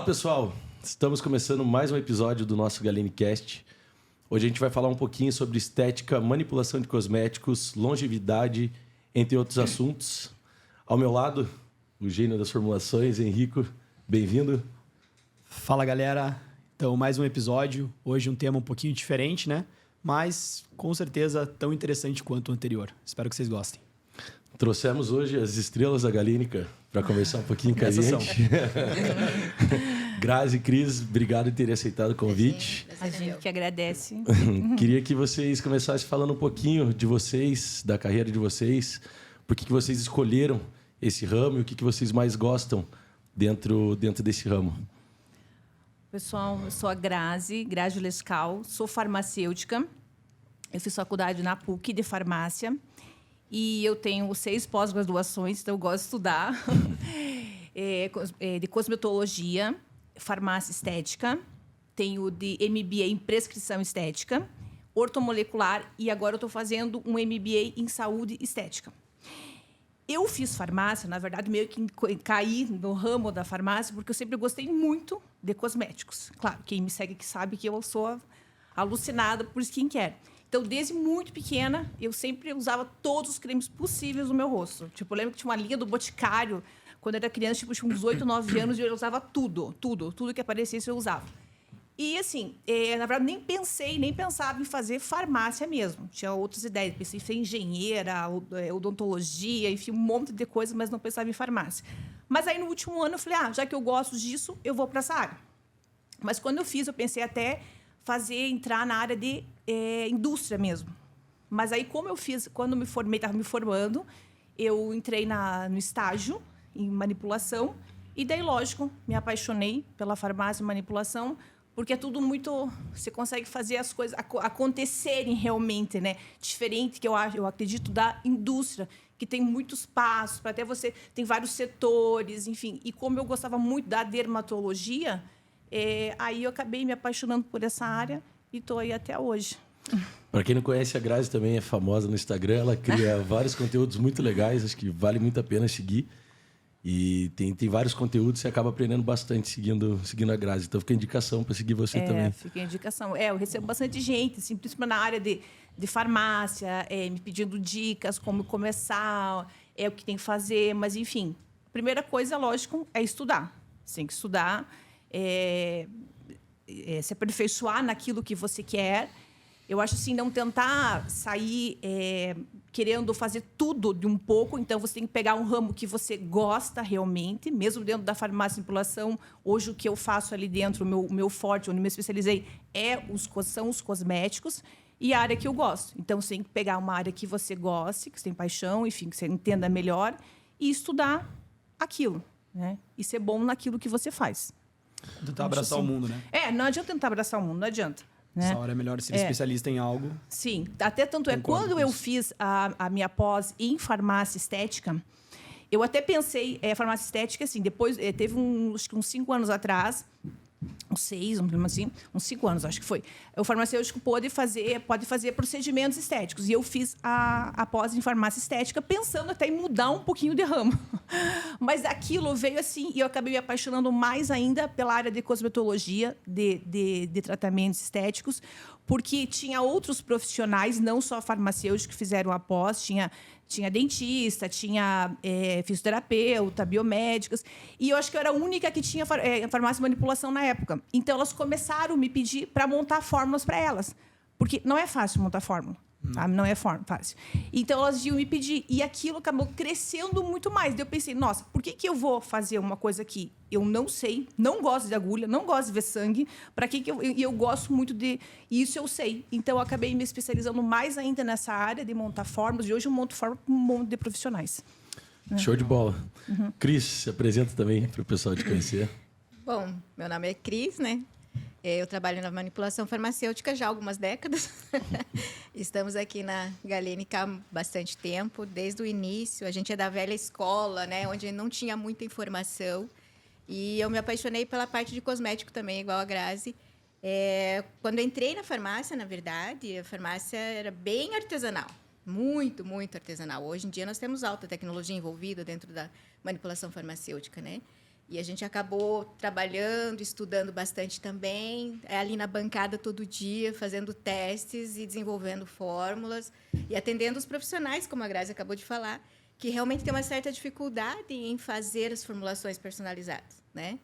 Fala, pessoal! Estamos começando mais um episódio do nosso GaleneCast. Hoje a gente vai falar um pouquinho sobre estética, manipulação de cosméticos, longevidade, entre outros assuntos. Ao meu lado, o gênio das formulações, Henrico. Bem-vindo. Fala, galera. Então, mais um episódio. Hoje um tema um pouquinho diferente, né? Mas, com certeza, tão interessante quanto o anterior. Espero que vocês gostem. Trouxemos hoje as estrelas da Galênica para conversar um pouquinho com a gente. Grazi e Cris, obrigado por terem aceitado o convite. A gente que agradece. Queria que vocês começassem falando um pouquinho de vocês, da carreira de vocês, por que vocês escolheram esse ramo e o que vocês mais gostam dentro desse ramo. Pessoal, eu sou a Grazi Lescal, sou farmacêutica. Eu fiz faculdade na PUC de farmácia e eu tenho 6 pós-graduações, então eu gosto de estudar. De cosmetologia, farmácia estética, tenho de MBA em prescrição estética, ortomolecular e agora eu estou fazendo um MBA em saúde estética. Eu fiz farmácia, na verdade, meio que caí no ramo da farmácia, porque eu sempre gostei muito de cosméticos. Claro, quem me segue aqui sabe que eu sou alucinada por skincare. Então, desde muito pequena, eu sempre usava todos os cremes possíveis no meu rosto. Tipo, eu lembro que tinha uma linha do Boticário, quando eu era criança, tipo, tinha uns 8, 9 anos, e eu usava tudo que aparecesse eu usava. E, assim, na verdade, nem pensava em fazer farmácia mesmo. Tinha outras ideias. Pensei em ser engenheira, odontologia, enfim, um monte de coisa, mas não pensava em farmácia. Mas aí, no último ano, eu falei, já que eu gosto disso, eu vou para essa área. Mas quando eu fiz, eu pensei até entrar na área de indústria mesmo. Mas aí, como eu fiz, quando me formei, estava me formando, eu entrei no estágio em manipulação e daí, lógico, me apaixonei pela farmácia e manipulação, porque é tudo muito... Você consegue fazer as coisas acontecerem realmente, né? Diferente, que eu acredito, da indústria, que tem muitos passos, para até você... Tem vários setores, enfim. E como eu gostava muito da dermatologia, aí eu acabei me apaixonando por essa área e estou aí até hoje. Para quem não conhece, a Grazi também é famosa no Instagram. Ela cria vários conteúdos muito legais, acho que vale muito a pena seguir. E tem vários conteúdos, você acaba aprendendo bastante seguindo a Grazi. Então, fica a indicação para seguir você também. Fica a indicação. Eu recebo bastante gente, assim, principalmente na área de farmácia, me pedindo dicas, como começar, o que tem que fazer. Mas, enfim, a primeira coisa, lógico, é estudar. Você tem que estudar, se aperfeiçoar naquilo que você quer. Eu acho assim, não tentar sair querendo fazer tudo de um pouco. Então, você tem que pegar um ramo que você gosta realmente, mesmo dentro da farmácia e manipulação. Hoje, o que eu faço ali dentro, o meu forte, onde eu me especializei, são os cosméticos e a área que eu gosto. Então, você tem que pegar uma área que você goste, que você tem paixão, enfim, que você entenda melhor e estudar aquilo, né? E ser bom naquilo que você faz. Tentar abraçar o mundo, né? Não adianta tentar abraçar o mundo, não adianta. Né? Essa hora é melhor ser especialista em algo. Sim, até tanto quando eu fiz a minha pós em farmácia estética, eu até pensei, farmácia estética, assim, depois, teve acho que uns 5 anos atrás, uns 6, uns 5 anos, acho que foi. O farmacêutico pode fazer procedimentos estéticos. E eu fiz a pós em farmácia estética, pensando até em mudar um pouquinho de ramo. Mas aquilo veio assim, e eu acabei me apaixonando mais ainda pela área de cosmetologia, de tratamentos estéticos, porque tinha outros profissionais, não só farmacêuticos, que fizeram a pós, tinha dentista, tinha fisioterapeuta, biomédicas. E eu acho que eu era a única que tinha farmácia e manipulação na época. Então, elas começaram a me pedir para montar fórmulas para elas. Porque não é fácil montar fórmula. Sabe? Não é fácil. Então, elas iam me pedir. E aquilo acabou crescendo muito mais. Daí eu pensei, nossa, por que eu vou fazer uma coisa que eu não sei, não gosto de agulha, não gosto de ver sangue, para que eu gosto muito de... Isso eu sei. Então, eu acabei me especializando mais ainda nessa área de montar fórmulas. E hoje eu monto fórmula para um monte de profissionais. Show de bola. Cris, se apresenta também para o pessoal te conhecer. Bom, meu nome é Cris, né? Eu trabalho na manipulação farmacêutica já há algumas décadas. Estamos aqui na Galênica há bastante tempo, desde o início. A gente é da velha escola, né? Onde não tinha muita informação. E eu me apaixonei pela parte de cosmético também, igual a Grazi. Quando eu entrei na farmácia, na verdade, a farmácia era bem artesanal. Muito, muito artesanal. Hoje em dia, nós temos alta tecnologia envolvida dentro da manipulação farmacêutica, né? E a gente acabou trabalhando, estudando bastante também, ali na bancada todo dia, fazendo testes e desenvolvendo fórmulas e atendendo os profissionais, como a Grazi acabou de falar, que realmente tem uma certa dificuldade em fazer as formulações personalizadas, né?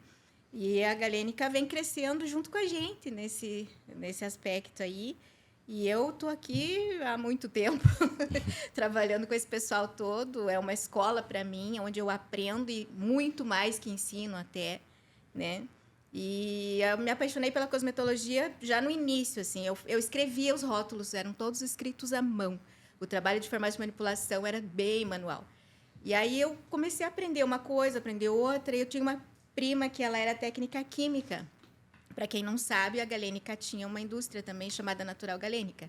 E a Galênica vem crescendo junto com a gente nesse aspecto aí. E eu estou aqui há muito tempo, trabalhando com esse pessoal todo. É uma escola para mim, onde eu aprendo e muito mais que ensino até, né? E eu me apaixonei pela cosmetologia já no início, assim. Eu escrevia os rótulos, eram todos escritos à mão. O trabalho de farmácia de manipulação era bem manual. E aí eu comecei a aprender uma coisa, aprender outra. E eu tinha uma prima que ela era técnica química. Para quem não sabe, a Galênica tinha uma indústria também chamada Natural Galênica.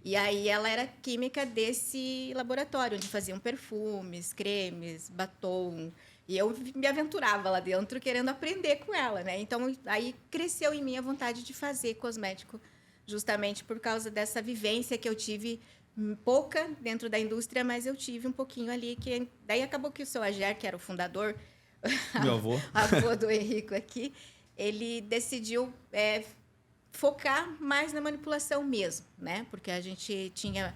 E aí ela era química desse laboratório, onde faziam perfumes, cremes, batom. E eu me aventurava lá dentro querendo aprender com ela, né? Então, aí cresceu em mim a vontade de fazer cosmético, justamente por causa dessa vivência que eu tive, pouca dentro da indústria, mas eu tive um pouquinho ali. Daí acabou que o seu Ager, que era o fundador, meu avô, avô do Henrico aqui, ele decidiu focar mais na manipulação mesmo, né? Porque a gente tinha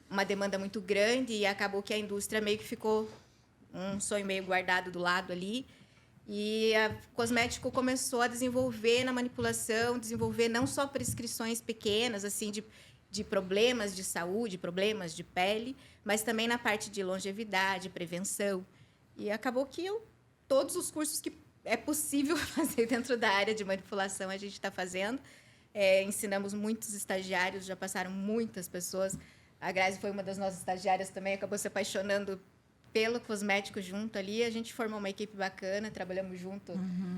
uma demanda muito grande e acabou que a indústria meio que ficou um sonho meio guardado do lado ali. E a cosmético começou a desenvolver na manipulação, desenvolver não só prescrições pequenas, assim, de problemas de saúde, problemas de pele, mas também na parte de longevidade, prevenção. E acabou que todos os cursos que é possível fazer dentro da área de manipulação, a gente está fazendo. Ensinamos muitos estagiários, já passaram muitas pessoas. A Grazi foi uma das nossas estagiárias também, acabou se apaixonando pelo cosmético junto ali. A gente formou uma equipe bacana, trabalhamos junto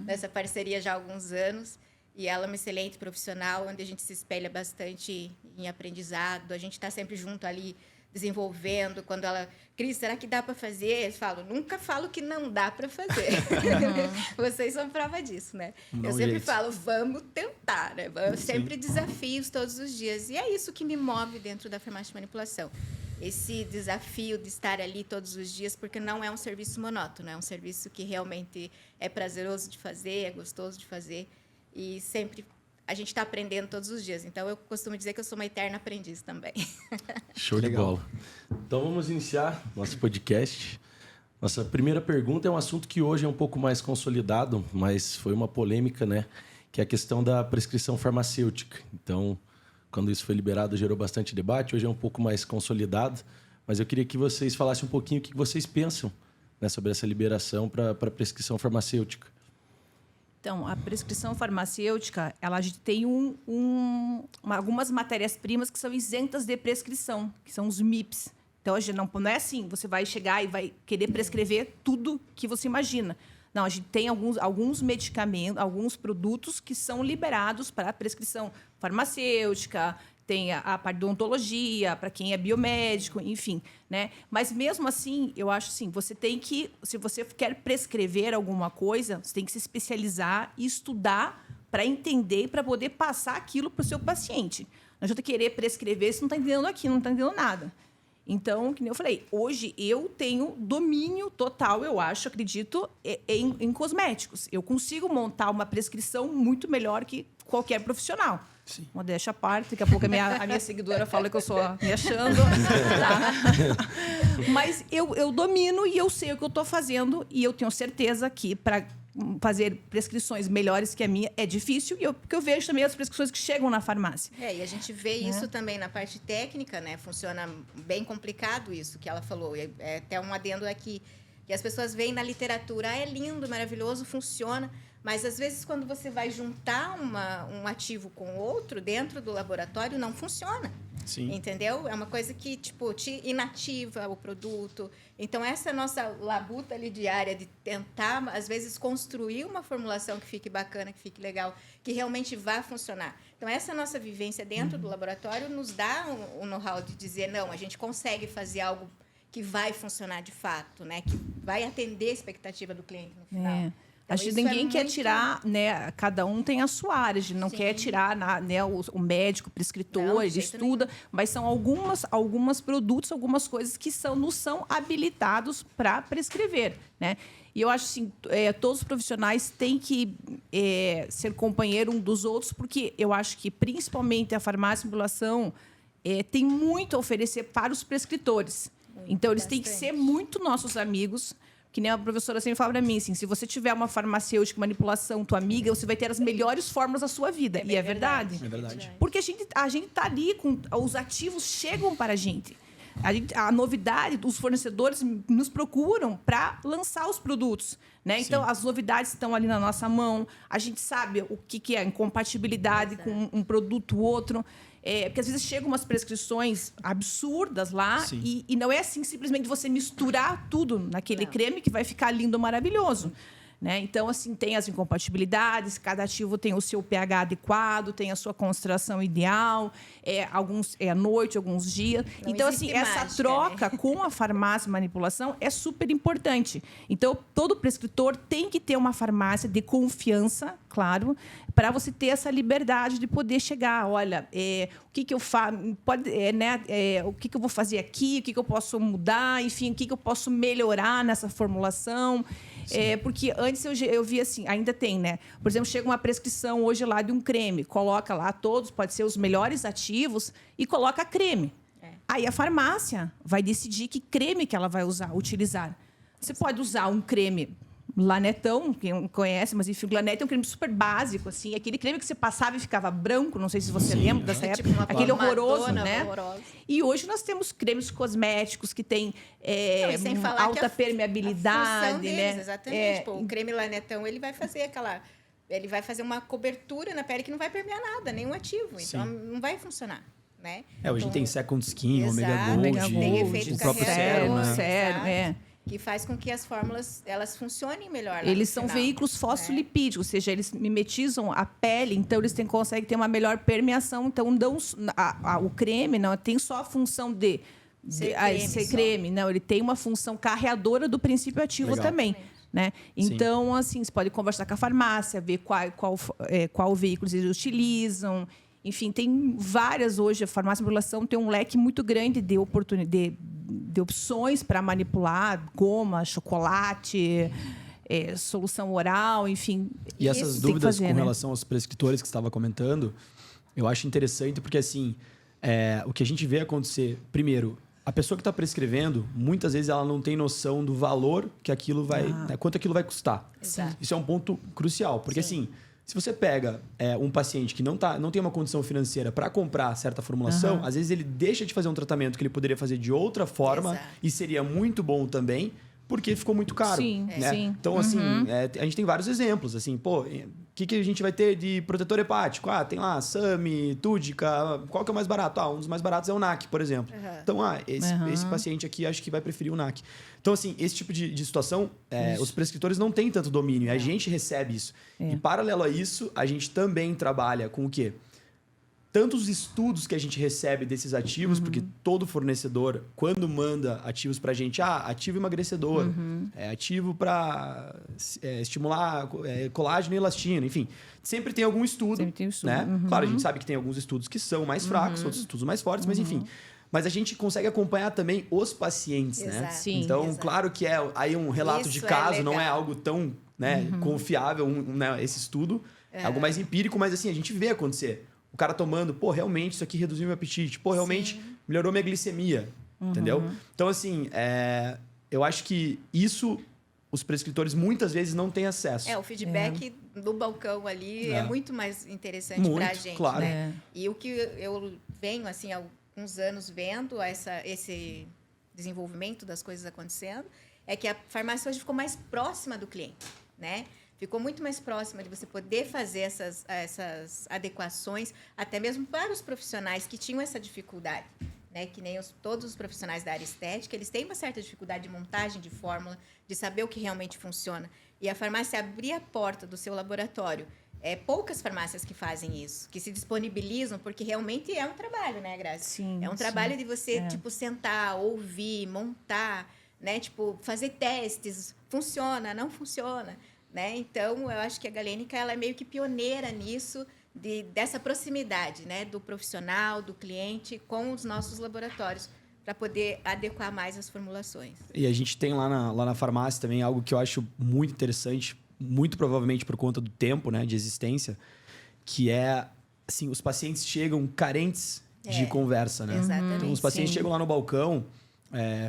nessa parceria já há alguns anos. E ela é uma excelente profissional, onde a gente se espelha bastante em aprendizado. A gente está sempre junto ali, desenvolvendo. Quando ela... Cris, será que dá para fazer? Eu falo, nunca falo que não dá para fazer. Vocês são prova disso, né? Não, eu sempre gente. falo, vamos tentar, né? Eu sempre desafios todos os dias. E é isso que me move dentro da farmácia de manipulação. Esse desafio de estar ali todos os dias, porque não é um serviço monótono, é um serviço que realmente é prazeroso de fazer, é gostoso de fazer. E sempre a gente está aprendendo todos os dias. Então, eu costumo dizer que eu sou uma eterna aprendiz também. Show de bola. Então, vamos iniciar nosso podcast. Nossa primeira pergunta é um assunto que hoje é um pouco mais consolidado, mas foi uma polêmica, né? Que é a questão da prescrição farmacêutica. Então, quando isso foi liberado, gerou bastante debate. Hoje é um pouco mais consolidado. Mas eu queria que vocês falassem um pouquinho o que vocês pensam, né, sobre essa liberação para a prescrição farmacêutica. Então, a prescrição farmacêutica, ela tem algumas matérias-primas que são isentas de prescrição, que são os MIPs. Então, hoje não é assim, você vai chegar e vai querer prescrever tudo que você imagina. Não, a gente tem alguns medicamentos, alguns produtos que são liberados para prescrição farmacêutica, tem a parte de odontologia, para quem é biomédico, enfim, né? Mas, mesmo assim, eu acho assim, você tem que... Se você quer prescrever alguma coisa, você tem que se especializar e estudar para entender e para poder passar aquilo para o seu paciente. Não adianta querer prescrever se não está entendendo aquilo, não está entendendo nada. Então, que nem eu falei, hoje eu tenho domínio total, eu acho, acredito, em cosméticos. Eu consigo montar uma prescrição muito melhor que qualquer profissional. Sim. Modéstia à parte, daqui a pouco a minha seguidora fala que eu sou me achando. Tá? Mas eu domino e eu sei o que eu estou fazendo e eu tenho certeza que para fazer prescrições melhores que a minha é difícil, porque eu vejo também as prescrições que chegam na farmácia. E a gente vê isso também na parte técnica, né? Funciona bem complicado isso que ela falou. É até um adendo aqui, que as pessoas veem na literatura, é lindo, maravilhoso, funciona, mas às vezes quando você vai juntar um ativo com outro dentro do laboratório, não funciona. Sim. Entendeu? É uma coisa que, tipo, te inativa o produto. Então, essa é a nossa labuta ali diária de tentar, às vezes, construir uma formulação que fique bacana, que fique legal, que realmente vá funcionar. Então, essa nossa vivência dentro do laboratório nos dá um know-how de dizer, não, a gente consegue fazer algo que vai funcionar de fato, né? Que vai atender a expectativa do cliente no final. A gente, isso é ninguém quer muito- tirar, né? Cada um tem a sua área. A gente não quer tirar né, o médico, o prescritor, Não, de ele jeito estuda, mas são algumas produtos, algumas coisas que nos são habilitados para prescrever, né? E eu acho assim, todos os profissionais têm que ser companheiro um dos outros, porque eu acho que, principalmente, a farmácia e ambulação tem muito a oferecer para os prescritores. Então, eles têm que ser muito nossos amigos. Que nem a professora sempre fala para mim, assim, se você tiver uma farmacêutica, manipulação, tua amiga, você vai ter as melhores fórmulas da sua vida. E é verdade. É verdade. Porque a gente tá ali com os ativos chegam para a gente. A novidade, os fornecedores nos procuram para lançar os produtos, né? Então, as novidades estão ali na nossa mão. A gente sabe o que é incompatibilidade com um produto ou outro. Porque às vezes chegam umas prescrições absurdas lá e não é assim simplesmente você misturar tudo naquele creme que vai ficar lindo, maravilhoso. Né? Então, assim, tem as incompatibilidades, cada ativo tem o seu pH adequado, tem a sua concentração ideal, alguns à noite, alguns dias. Não então, assim, existe essa mágica, troca com a farmácia e manipulação é super importante. Então, todo prescritor tem que ter uma farmácia de confiança, claro, para você ter essa liberdade de poder chegar. Olha, o que eu faço? O que eu vou fazer aqui? O que eu posso mudar? Enfim, o que eu posso melhorar nessa formulação? Porque antes eu via assim, ainda tem, né? Por exemplo, chega uma prescrição hoje lá de um creme, coloca lá todos, pode ser os melhores ativos, e coloca creme. Aí a farmácia vai decidir que creme que ela vai utilizar. Você pode usar um creme Lanetão, quem não conhece, mas enfim, o Lanete é um creme super básico, assim, aquele creme que você passava e ficava branco, não sei se você lembra dessa época, Tipo uma aquele horroroso, Madonna, né? horrorosa. E hoje nós temos cremes cosméticos que têm Não, e sem falar alta que a permeabilidade, função deles, né? exatamente. Tipo, o creme Lanetão, ele vai fazer uma cobertura na pele que não vai permear nada, nenhum ativo. Então, não vai funcionar, né? Hoje tem Second Skin, Omega Exato, Gold, Omega Gold, tem efeito o próprio carregador, Sérum, né? Sérum, exato, que faz com que as fórmulas elas funcionem melhor. Lá Eles no são final, veículos fosfolipídicos, ou seja, eles mimetizam a pele, então eles conseguem ter uma melhor permeação. Então, o creme não tem só a função de ser creme, não, ele tem uma função carreadora do princípio ativo Legal. também. Né? Então, assim, você pode conversar com a farmácia, ver qual veículo eles utilizam. Enfim, tem várias hoje. A farmácia de manipulação tem um leque muito grande de opções para manipular, goma, chocolate, solução oral, enfim. E essas Isso tem que dúvidas fazer, com né? relação aos prescritores que você estava comentando, eu acho interessante porque, assim, o que a gente vê acontecer, primeiro, a pessoa que está prescrevendo, muitas vezes ela não tem noção do valor que aquilo vai... né, quanto aquilo vai custar. Exato. Isso é um ponto crucial, porque, assim, se você pega um paciente que não tem uma condição financeira para comprar certa formulação, às vezes ele deixa de fazer um tratamento que ele poderia fazer de outra forma Exato. e seria muito bom também, porque ficou muito caro. Sim, né? sim. Então, assim, a gente tem vários exemplos. Assim, pô, o que a gente vai ter de protetor hepático? Tem lá Sami, Túdica. Qual que é o mais barato? Um dos mais baratos é o NAC, por exemplo. Então, esse paciente aqui acho que vai preferir o NAC. Então, assim, esse tipo de situação, os prescritores não têm tanto domínio. A gente recebe isso. E, paralelo a isso, a gente também trabalha com o quê? Tanto os estudos que a gente recebe desses ativos, porque todo fornecedor, quando manda ativos para a gente, ativo emagrecedor, ativo para estimular colágeno e elastina, enfim. Sempre tem algum estudo. Sempre tem estudo. Né? Claro, a gente sabe que tem alguns estudos que são mais fracos, outros estudos mais fortes, mas enfim. Mas a gente consegue acompanhar também os pacientes, né? Exato. Sim. Então, Exato. claro que aí um relato de Isso é caso, não é legal. algo tão confiável, esse estudo. É algo mais empírico, mas assim, a gente vê acontecer. O cara tomando, realmente isso aqui reduziu meu apetite. Realmente melhorou minha glicemia. Entendeu? Então, assim, eu acho que isso os prescritores muitas vezes não têm acesso. O feedback do balcão ali é muito mais interessante para a gente. Claro. Né? E o que eu venho, assim, há alguns anos vendo esse desenvolvimento das coisas acontecendo é que a farmácia hoje ficou mais próxima do cliente, né? Ficou muito mais próxima de você poder fazer essas adequações, até mesmo para os profissionais que tinham essa dificuldade. Né? Que nem todos os profissionais da área estética, eles têm uma certa dificuldade de montagem de fórmula, de saber o que realmente funciona. E a farmácia abrir a porta do seu laboratório. Poucas farmácias que fazem isso, que se disponibilizam, porque realmente é um trabalho, né, Grazi? Sim, é um trabalho de você, sentar, ouvir, montar, né? Fazer testes. Funciona, não funciona. né? Então, eu acho que a Galênica ela é meio que pioneira nisso, dessa proximidade, né? Do profissional, do cliente com os nossos laboratórios, para poder adequar mais as formulações. E a gente tem lá na farmácia também algo que eu acho muito interessante, muito provavelmente por conta do tempo, né, de existência, que é, assim, os pacientes chegam carentes de conversa, né? Exatamente. Então, os pacientes chegam lá no balcão,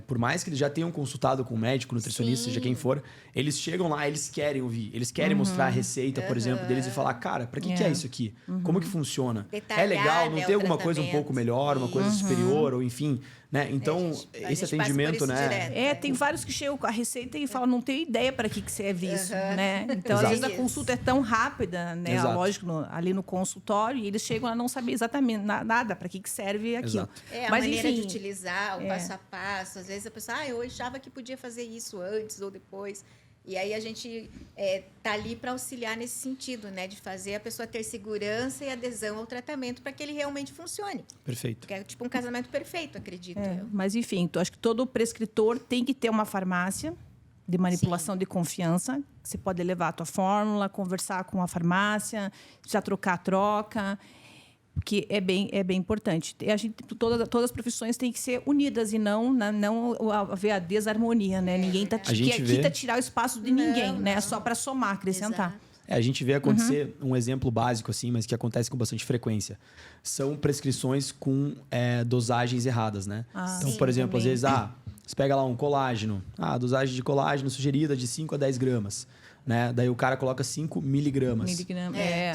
por mais que eles já tenham consultado com o médico, nutricionista, seja quem for, eles chegam lá, eles querem ouvir, eles querem mostrar a receita, por exemplo, deles e falar, cara, para que é isso aqui? Como que funciona? Detalhar, é legal? Não né, tem o alguma coisa um pouco melhor, uma coisa superior, ou enfim, né? Então, a esse gente passa por atendimento, isso né? direto. Tem vários que chegam com a receita e falam, não tenho ideia para que serve isso, né? Então, Exato. às vezes, a consulta é tão rápida, né? Exato. Lógico, ali no consultório, e eles chegam a não saber exatamente nada para que serve aquilo. Exato. A maneira de utilizar, o passo a passo. Às vezes a pessoa, eu achava que podia fazer isso antes ou depois. E aí a gente tá ali para auxiliar nesse sentido, né? De fazer a pessoa ter segurança e adesão ao tratamento para que ele realmente funcione. Perfeito. Porque é tipo um casamento perfeito, acredito eu. Mas, enfim, então, acho que todo prescritor tem que ter uma farmácia de manipulação de confiança. Você pode levar a tua fórmula, conversar com a farmácia, já troca. Que é bem importante. A gente, todas as profissões têm que ser unidas e não haver a desarmonia, né? Ninguém está aqui tá tirar o espaço de ninguém, né? É só para somar, acrescentar. Exato. A gente vê acontecer um exemplo básico, assim, mas que acontece com bastante frequência. São prescrições com dosagens erradas, né? Então, sim, por exemplo, também. às vezes, você pega lá um colágeno. A dosagem de colágeno sugerida de 5 a 10 gramas. Né? Daí o cara coloca 5 miligramas.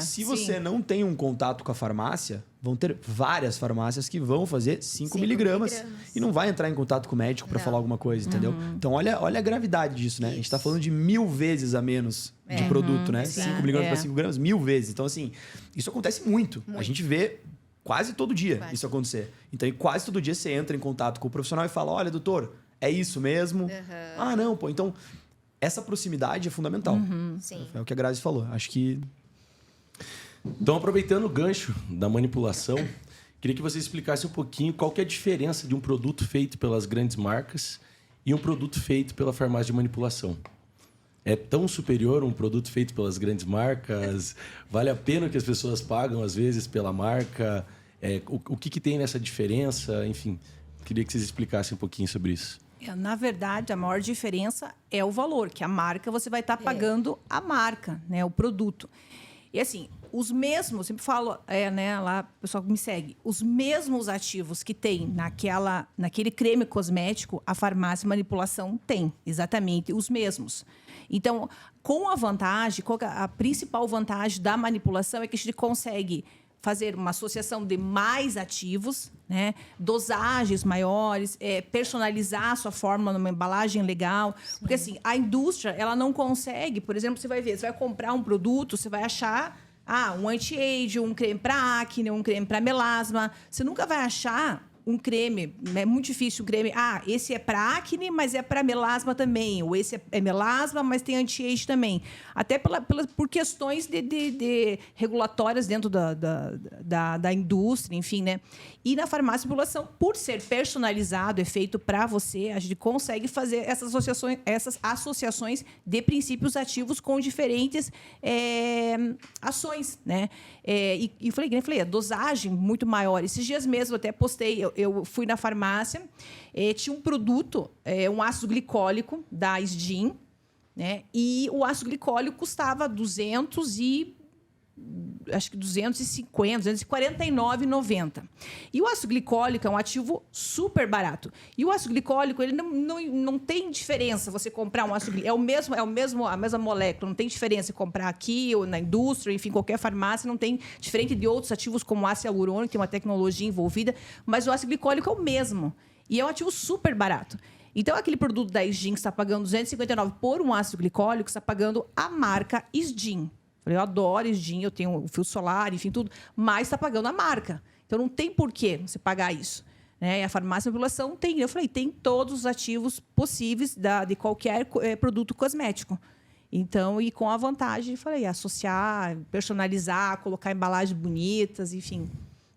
Se você não tem um contato com a farmácia, vão ter várias farmácias que vão fazer 5 miligramas e não vai entrar em contato com o médico para falar alguma coisa, entendeu? Então, olha a gravidade disso, né? A gente está falando de 1000 vezes a menos de produto, né? 5 miligramas para 5 gramas, 1000 vezes. Então, assim, isso acontece muito. A gente vê quase todo dia isso acontecer. Então, quase todo dia você entra em contato com o profissional e fala, olha, doutor, é isso mesmo? Não, pô, então... Essa proximidade é fundamental. Sim. É o que a Grazi falou. Acho que... Então, aproveitando o gancho da manipulação, queria que você explicasse um pouquinho qual que é a diferença de um produto feito pelas grandes marcas e um produto feito pela farmácia de manipulação. É tão superior um produto feito pelas grandes marcas? Vale a pena que as pessoas pagam, às vezes, pela marca? O que tem nessa diferença? Enfim, queria que vocês explicassem um pouquinho sobre isso. Na verdade, a maior diferença é o valor, que a marca você vai estar pagando a marca, né, o produto. E assim, os mesmos, sempre falo, né, lá, o pessoal que me segue, os mesmos ativos que tem naquele creme cosmético, a farmácia de manipulação tem, exatamente os mesmos. Então, com a vantagem, a principal vantagem da manipulação é que a gente consegue fazer uma associação de mais ativos, né? Dosagens maiores, personalizar a sua fórmula numa embalagem legal. Sim. Porque assim, a indústria ela não consegue, por exemplo, você vai comprar um produto, você vai achar um anti-age, um creme para acne, um creme para melasma. Você nunca vai achar um creme, é muito difícil um creme. Esse é para acne, mas é para melasma também. Ou esse é melasma, mas tem anti-age também. Até por questões de regulatórias dentro da indústria, enfim, né? E na farmácia de manipulação, por ser personalizado, é feito para você, a gente consegue fazer essas associações de princípios ativos com diferentes ações, né? E falei, a dosagem muito maior. Esses dias mesmo, eu até postei, eu fui na farmácia, tinha um produto, um ácido glicólico da Sgin, né? E o ácido glicólico custava 249,90. E o ácido glicólico é um ativo super barato. E o ácido glicólico, ele não tem diferença você comprar um ácido glicólico. A mesma molécula, não tem diferença comprar aqui ou na indústria, enfim, qualquer farmácia, não tem diferente de outros ativos como ácido hialurônico, que tem uma tecnologia envolvida, mas o ácido glicólico é o mesmo. E é um ativo super barato. Então, aquele produto da Sgin que está pagando R$259 por um ácido glicólico, está pagando a marca Sgin. Eu adoro Sgin, eu tenho o fio solar, enfim, tudo, mas está pagando a marca. Então, não tem porquê você pagar isso. Né? E a farmácia de manipulação tem. Eu falei, tem todos os ativos possíveis de qualquer produto cosmético. Então, e com a vantagem, falei, associar, personalizar, colocar embalagens bonitas, enfim.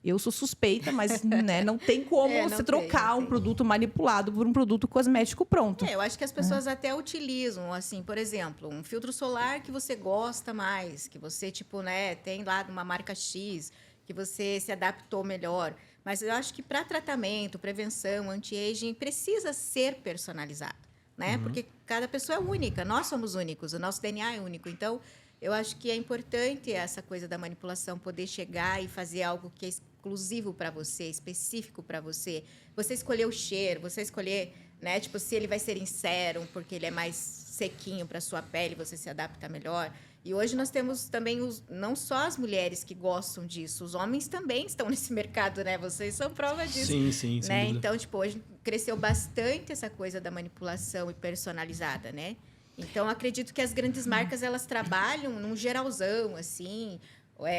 Eu sou suspeita, mas né, não tem como você trocar um produto manipulado por um produto cosmético pronto. Eu acho que as pessoas até utilizam, assim, por exemplo, um filtro solar que você gosta mais, que você, tipo, né, tem lá de uma marca X, que você se adaptou melhor. Mas eu acho que para tratamento, prevenção, anti-aging, precisa ser personalizado, né? Porque cada pessoa é única, nós somos únicos, o nosso DNA é único. Então, eu acho que é importante essa coisa da manipulação, poder chegar e fazer algo que é exclusivo para você, específico para você. Você escolher o cheiro, você escolher, né, tipo, se ele vai ser em sérum, porque ele é mais sequinho para sua pele, você se adapta melhor. E hoje nós temos também não só as mulheres que gostam disso, os homens também estão nesse mercado, né? Vocês são prova disso. Sim, sim, né? Então, tipo, hoje cresceu bastante essa coisa da manipulação e personalizada, né? Então, acredito que as grandes marcas, elas trabalham num geralzão, assim.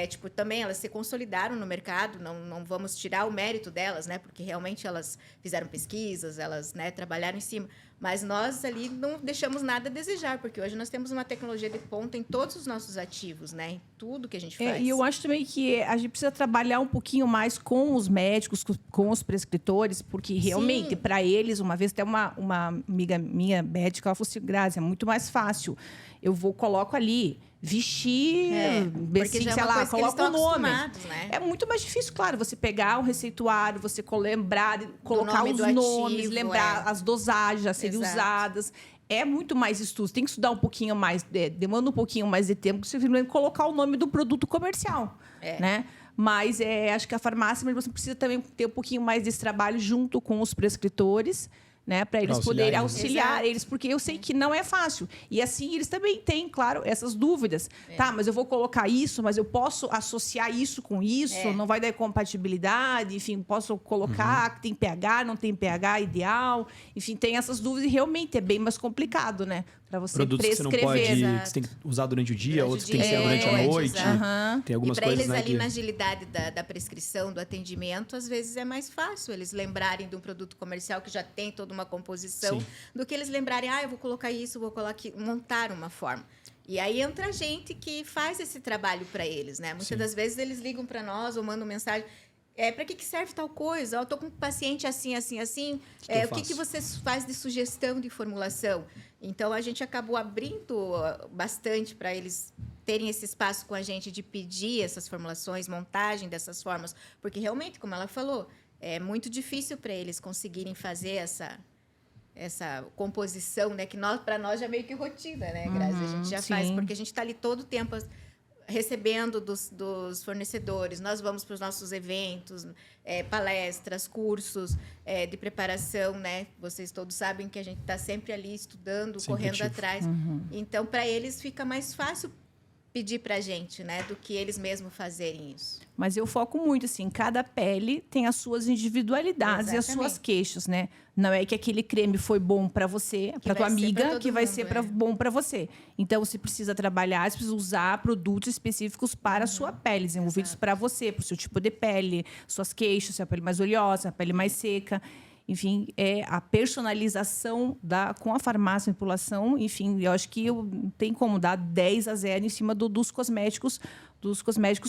Tipo, também elas se consolidaram no mercado, não vamos tirar o mérito delas, né? Porque realmente elas fizeram pesquisas, elas, né, trabalharam em cima. Mas nós ali não deixamos nada a desejar, porque hoje nós temos uma tecnologia de ponta em todos os nossos ativos, né? Em tudo que a gente faz. E eu acho também que a gente precisa trabalhar um pouquinho mais com os médicos, com os prescritores, porque realmente, para eles, uma vez até uma amiga minha médica, ela falou assim, Grazi, é muito mais fácil. coloco ali, vestir, porque já é uma coisa coloca o nome. Né? É muito mais difícil, claro, você pegar um receituário, você lembrar, colocar os nomes, lembrar as dosagens a serem usadas. É muito mais estudo. Tem que estudar um pouquinho mais, demanda um pouquinho mais de tempo, que você colocar o nome do produto comercial, né? Mas acho que a farmácia, você precisa também ter um pouquinho mais desse trabalho junto com os prescritores, né, para eles poderem auxiliar eles, porque eu sei que não é fácil. E assim, eles também têm, claro, essas dúvidas. Tá, mas eu vou colocar isso, mas eu posso associar isso com isso, não vai dar compatibilidade, enfim, posso colocar que tem pH, não tem pH ideal, enfim, tem essas dúvidas e realmente é bem mais complicado, né? Para você produtos prescrever. Que você não pode, que você tem que usar durante o dia, outros tem que ser durante a noite. Tem algumas e para coisas, eles ali na agilidade da prescrição, do atendimento, às vezes é mais fácil eles lembrarem de um produto comercial que já tem toda uma composição, do que eles lembrarem, eu vou colocar isso, vou colocar aqui, montar uma forma. E aí entra gente que faz esse trabalho para eles, né? Muitas das vezes eles ligam para nós ou mandam mensagem, para que serve tal coisa? Eu estou com um paciente assim, assim, assim. O que você faz de sugestão de formulação? Então, a gente acabou abrindo bastante para eles terem esse espaço com a gente de pedir essas formulações, montagem dessas formas. Porque, realmente, como ela falou, é muito difícil para eles conseguirem fazer essa composição, né? Que para nós já é meio que rotina, né, Grazi? A gente já faz, porque a gente está ali todo o tempo recebendo dos fornecedores. Nós vamos para os nossos eventos, palestras, cursos de preparação, né? Vocês todos sabem que a gente está sempre ali estudando, correndo atrás. Então, para eles, fica mais fácil pedir para a gente, né? Do que eles mesmos fazerem isso. Mas eu foco muito, assim, cada pele tem as suas individualidades e as suas queixas, né? Não é que aquele creme foi bom para você, para tua amiga, que vai ser bom para você. Então, você precisa trabalhar, você precisa usar produtos específicos para a sua pele, desenvolvidos para você, para o seu tipo de pele, suas queixas, se a pele mais oleosa, a pele mais seca. Enfim, a personalização com a farmácia, manipulação, enfim, eu acho que não tem como dar 10-0 em cima dos cosméticos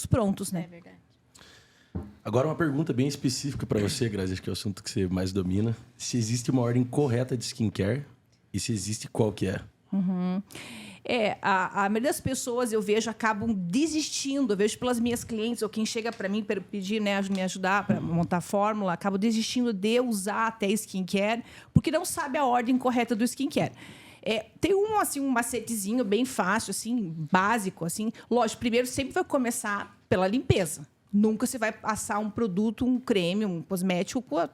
prontos, né? É verdade. Agora, uma pergunta bem específica para você, Grazi, acho que é o assunto que você mais domina. Se existe uma ordem correta de skincare e se existe, qual que é? A maioria das pessoas, eu vejo, acabam desistindo. Eu vejo pelas minhas clientes, ou quem chega para mim para pedir, né, me ajudar para montar a fórmula, acabam desistindo de usar até skincare, porque não sabe a ordem correta do skincare. Tem um macetezinho bem fácil, assim, básico. Assim. Lógico, primeiro sempre vai começar pela limpeza. Nunca você vai passar um produto, um creme, um cosmético com o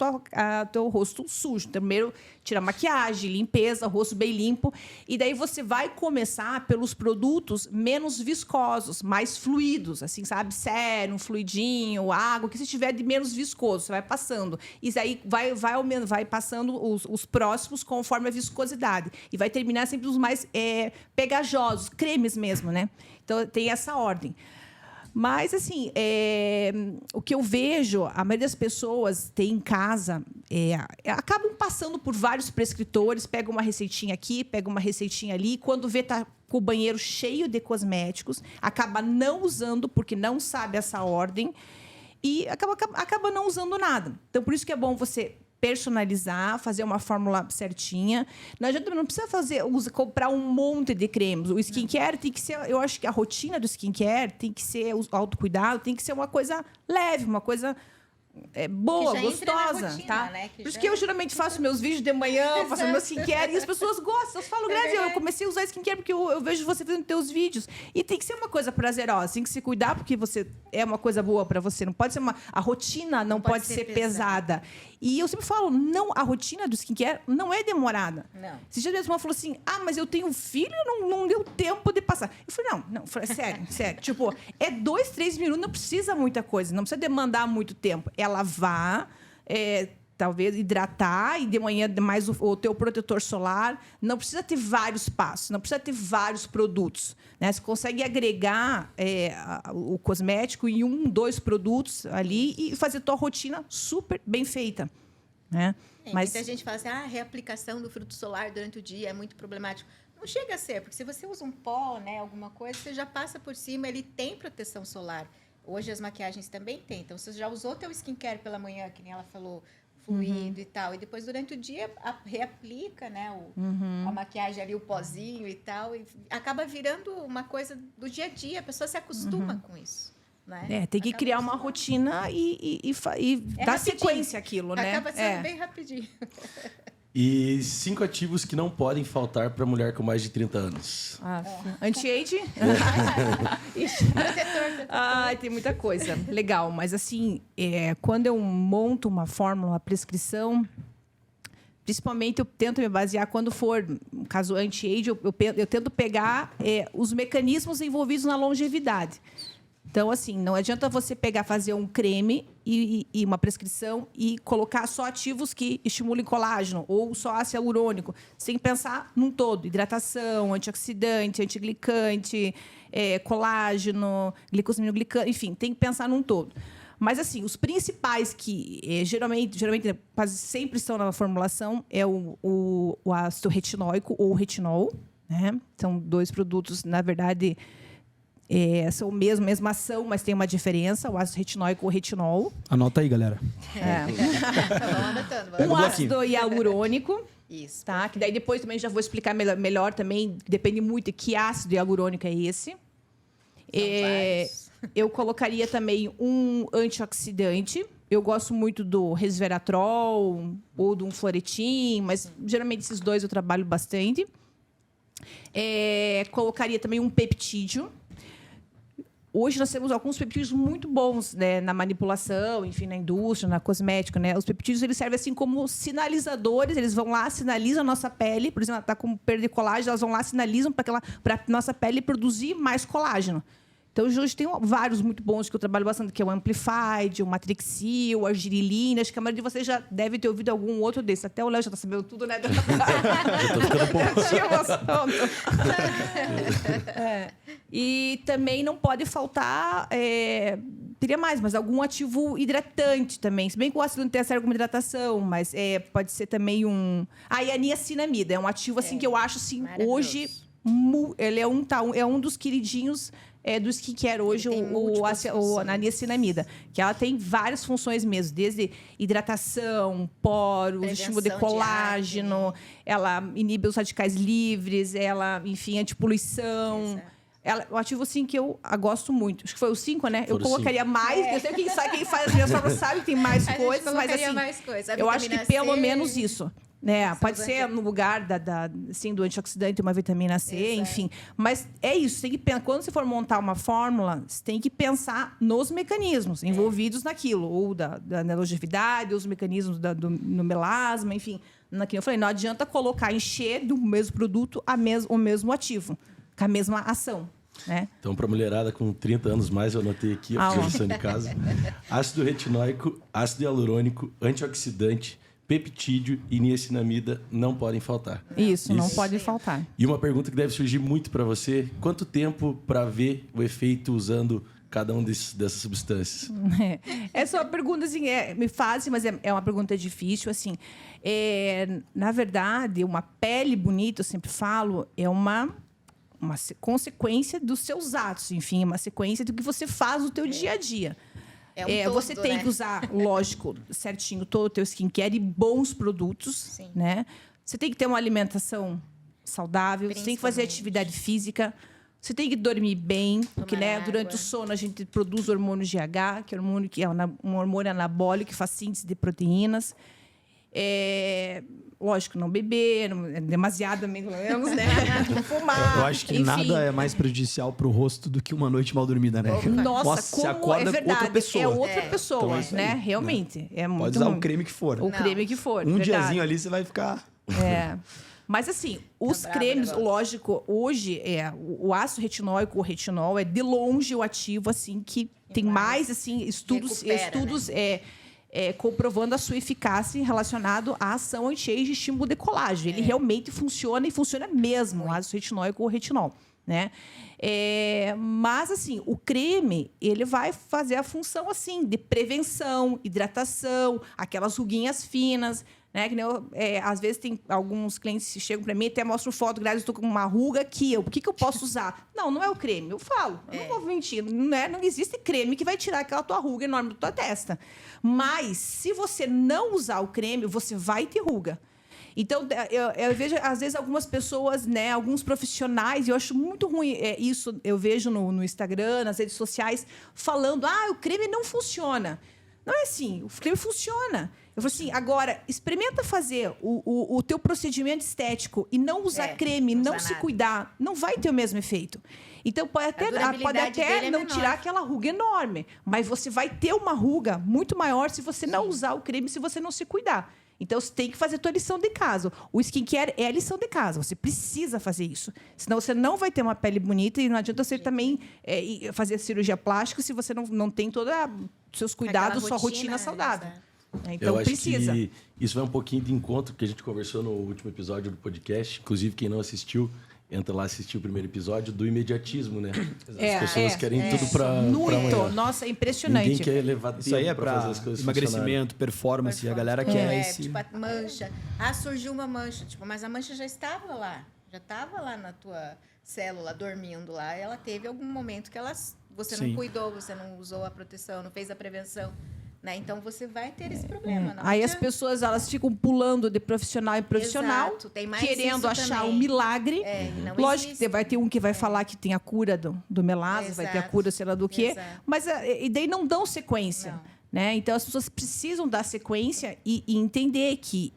teu rosto sujo. Primeiro, tira a maquiagem, limpeza, rosto bem limpo. E daí você vai começar pelos produtos menos viscosos, mais fluidos, assim, sabe? Sérum, fluidinho, água, que se tiver de menos viscoso, você vai passando. E aí vai passando os próximos conforme a viscosidade. E vai terminar sempre os mais pegajosos, cremes mesmo, né? Então, tem essa ordem. Mas, assim, o que eu vejo, a maioria das pessoas tem em casa, acabam passando por vários prescritores, pega uma receitinha aqui, pega uma receitinha ali, quando vê tá com o banheiro cheio de cosméticos, acaba não usando porque não sabe essa ordem. e acaba não usando nada. Então, por isso que é bom você personalizar, fazer uma fórmula certinha. Não precisa comprar um monte de cremes. O skincare tem que ser... Eu acho que a rotina do skincare tem que ser o autocuidado, tem que ser uma coisa leve, uma coisa... boa, gostosa, rotina, tá? Né? Por isso que eu geralmente faço meus vídeos de manhã, faço meu skincare e as pessoas gostam. Elas falam, Grazi, eu comecei a usar skincare porque eu vejo você fazendo teus vídeos. E tem que ser uma coisa prazerosa, tem que se cuidar porque você é uma coisa boa para você. Não pode ser a rotina não pode ser pesada. E eu sempre falo, a rotina do skincare não é demorada. Não. Esses dias mesmo ela falou assim, mas eu tenho filho e não deu tempo de passar. Eu falei, não, sério. Tipo, 2, 3 minutos, não precisa muita coisa, não precisa demandar muito tempo. Ela vai, talvez, hidratar e de manhã mais o teu protetor solar. Não precisa ter vários passos, não precisa ter vários produtos. Né? Você consegue agregar o cosmético em 1, 2 produtos ali e fazer tua rotina super bem feita. Né? Mas muita gente fala assim, a reaplicação do fruto solar durante o dia é muito problemático. Não chega a ser, porque se você usa um pó, né, alguma coisa, você já passa por cima, ele tem proteção solar. Hoje as maquiagens também têm. Então, você já usou teu skincare pela manhã, que nem ela falou, fluido e tal. E depois, durante o dia, reaplica, né, a maquiagem ali, o pozinho e tal. E acaba virando uma coisa do dia a dia. A pessoa se acostuma com isso. Né? Tem que criar uma rotina e dar sequência àquilo, né? Acaba sendo bem rapidinho. E 5 ativos que não podem faltar para mulher com mais de 30 anos. Anti-age? Tem muita coisa. Legal, mas assim, quando eu monto uma fórmula, uma prescrição, principalmente eu tento me basear, quando for um caso anti-age, eu tento pegar os mecanismos envolvidos na longevidade. Então, assim, não adianta você fazer um creme e uma prescrição e colocar só ativos que estimulem colágeno ou só ácido hialurônico, sem pensar num todo. Hidratação, antioxidante, antiglicante, colágeno, glicosaminoglicano, enfim, tem que pensar num todo. Mas, assim, os principais que geralmente quase sempre estão na formulação é o ácido retinóico ou retinol. Né? São 2 produtos, na verdade... são mesma ação, mas tem uma diferença, o ácido retinóico ou retinol. Anota aí, galera. Vamos ácido hialurônico. Isso. Tá? Que daí depois também já vou explicar melhor também, depende muito de que ácido hialurônico é esse. Eu colocaria também um antioxidante. Eu gosto muito do resveratrol ou do Floretin, mas geralmente esses 2 eu trabalho bastante. Colocaria também um peptídeo. Hoje nós temos alguns peptídeos muito bons, né, na manipulação, enfim, na indústria, na cosmética, né? Os peptídeos eles servem assim como sinalizadores, eles vão lá, sinalizam a nossa pele, por exemplo, ela está com perda de colágeno, elas vão lá, sinalizam para a nossa pele produzir mais colágeno. Então, hoje tem vários muito bons que eu trabalho bastante, que é o Amplified, o Matrixil, a Girilina. Acho que a maioria de vocês já deve ter ouvido algum outro desses. Até o Léo já está sabendo tudo, né? E também não pode faltar... teria mais, mas algum ativo hidratante também. Se bem que o ácido não tem serve como hidratação, mas pode ser também um... E a niacinamida. É um ativo assim, que eu acho, assim, hoje... Ele é um dos queridinhos... do skincare hoje, a niacinamida, que ela tem várias funções mesmo, desde hidratação, poros, estímulo de colágeno, ela inibe os radicais livres, ela, enfim, antipoluição. Ela, um ativo assim que eu gosto muito. Acho que foi o 5, né? Eu colocaria mais, eu sei quem faz as minhas formas sabe que tem mais coisas, mas assim, eu acho que pelo menos isso. Né? Pode ser no lugar assim, do antioxidante, uma vitamina C, enfim. Mas é isso. Tem que pensar, quando você for montar uma fórmula, você tem que pensar nos mecanismos envolvidos naquilo. Ou da longevidade, ou os mecanismos no melasma, enfim. Naquilo. Eu falei, não adianta encher do mesmo produto o mesmo ativo, com a mesma ação. Né? Então, para a mulherada com 30 anos mais, eu anotei aqui a lição de casa. Ácido retinóico, ácido hialurônico, antioxidante, peptídeo e niacinamida não podem faltar. Isso, não pode faltar. E uma pergunta que deve surgir muito para você: quanto tempo para ver o efeito usando cada um dessas substâncias? Essa é uma pergunta, assim, me fazem, mas é uma pergunta difícil. Assim, na verdade, uma pele bonita, eu sempre falo, é uma consequência dos seus atos. Enfim, uma sequência do que você faz no teu dia a dia. Você tem que usar, lógico, certinho todo o teu skincare e bons produtos. Sim. Né? Você tem que ter uma alimentação saudável, você tem que fazer atividade física, você tem que dormir bem, porque durante o sono a gente produz hormônio GH, que é um hormônio anabólico que faz síntese de proteínas. Lógico, não beber, demasiado, menos, né? Não fumar. Eu acho que nada é mais prejudicial pro rosto do que uma noite mal dormida, né? Nossa, você acorda é verdade. outra pessoa. É outra pessoa, então né? Realmente. É muito Pode usar ruim. o creme que for. O creme que for. Um verdade. diazinho ali você vai ficar... Mas, assim, os cremes, lógico, hoje, o ácido retinóico, o retinol, é de longe o ativo, assim, que tem mais, assim, estudos comprovando a sua eficácia relacionado à ação anti-age e estímulo de colágeno. Ele realmente funciona e funciona mesmo, o ácido retinóico ou o retinol, né? Mas, assim, o creme, ele vai fazer a função, assim, de prevenção, hidratação, aquelas ruguinhas finas, né? Que às vezes tem alguns clientes que chegam para mim e até mostram foto, eu estou com uma ruga aqui, o que eu posso usar? Não é o creme, eu falo, eu não vou mentir, não existe creme que vai tirar aquela tua ruga enorme da tua testa. Mas, se você não usar o creme, você vai ter ruga. Então, eu vejo, às vezes, algumas pessoas, né, alguns profissionais, e eu acho muito ruim isso, eu vejo no Instagram, nas redes sociais, falando, o creme não funciona. Não é assim, o creme funciona. Eu falo assim, agora, experimenta fazer o teu procedimento estético e não usar creme, não se cuidar, não vai ter o mesmo efeito. Então, pode até não tirar aquela ruga enorme, mas você vai ter uma ruga muito maior se você não usar o creme, se você não se cuidar. Então, você tem que fazer a tua lição de casa. O skincare é a lição de casa. Você precisa fazer isso. Senão, você não vai ter uma pele bonita e não adianta você também fazer cirurgia plástica se você não tem todos os seus cuidados, sua rotina saudável. Então, eu acho precisa. Que isso vai um pouquinho de encontro que a gente conversou no último episódio do podcast. Inclusive, quem não assistiu, entra lá assistir o primeiro episódio do imediatismo, né? As pessoas querem tudo para amanhã. Nossa, é impressionante. Ninguém quer levar tempo isso aí para fazer as coisas emagrecimento, performance, a galera quer esse... Tipo, a mancha. Surgiu uma mancha, mas a mancha já estava lá. Já estava lá na tua célula, dormindo lá. Ela teve algum momento que você não cuidou, você não usou a proteção, não fez a prevenção. Né? Então, você vai ter esse problema. Aí as pessoas elas ficam pulando de profissional em profissional, querendo achar um milagre. Lógico que vai ter um que vai falar que tem a cura do melasma, vai ter a cura, sei lá do quê. Mas e daí não dão sequência. Né? Então, as pessoas precisam dar sequência e entender que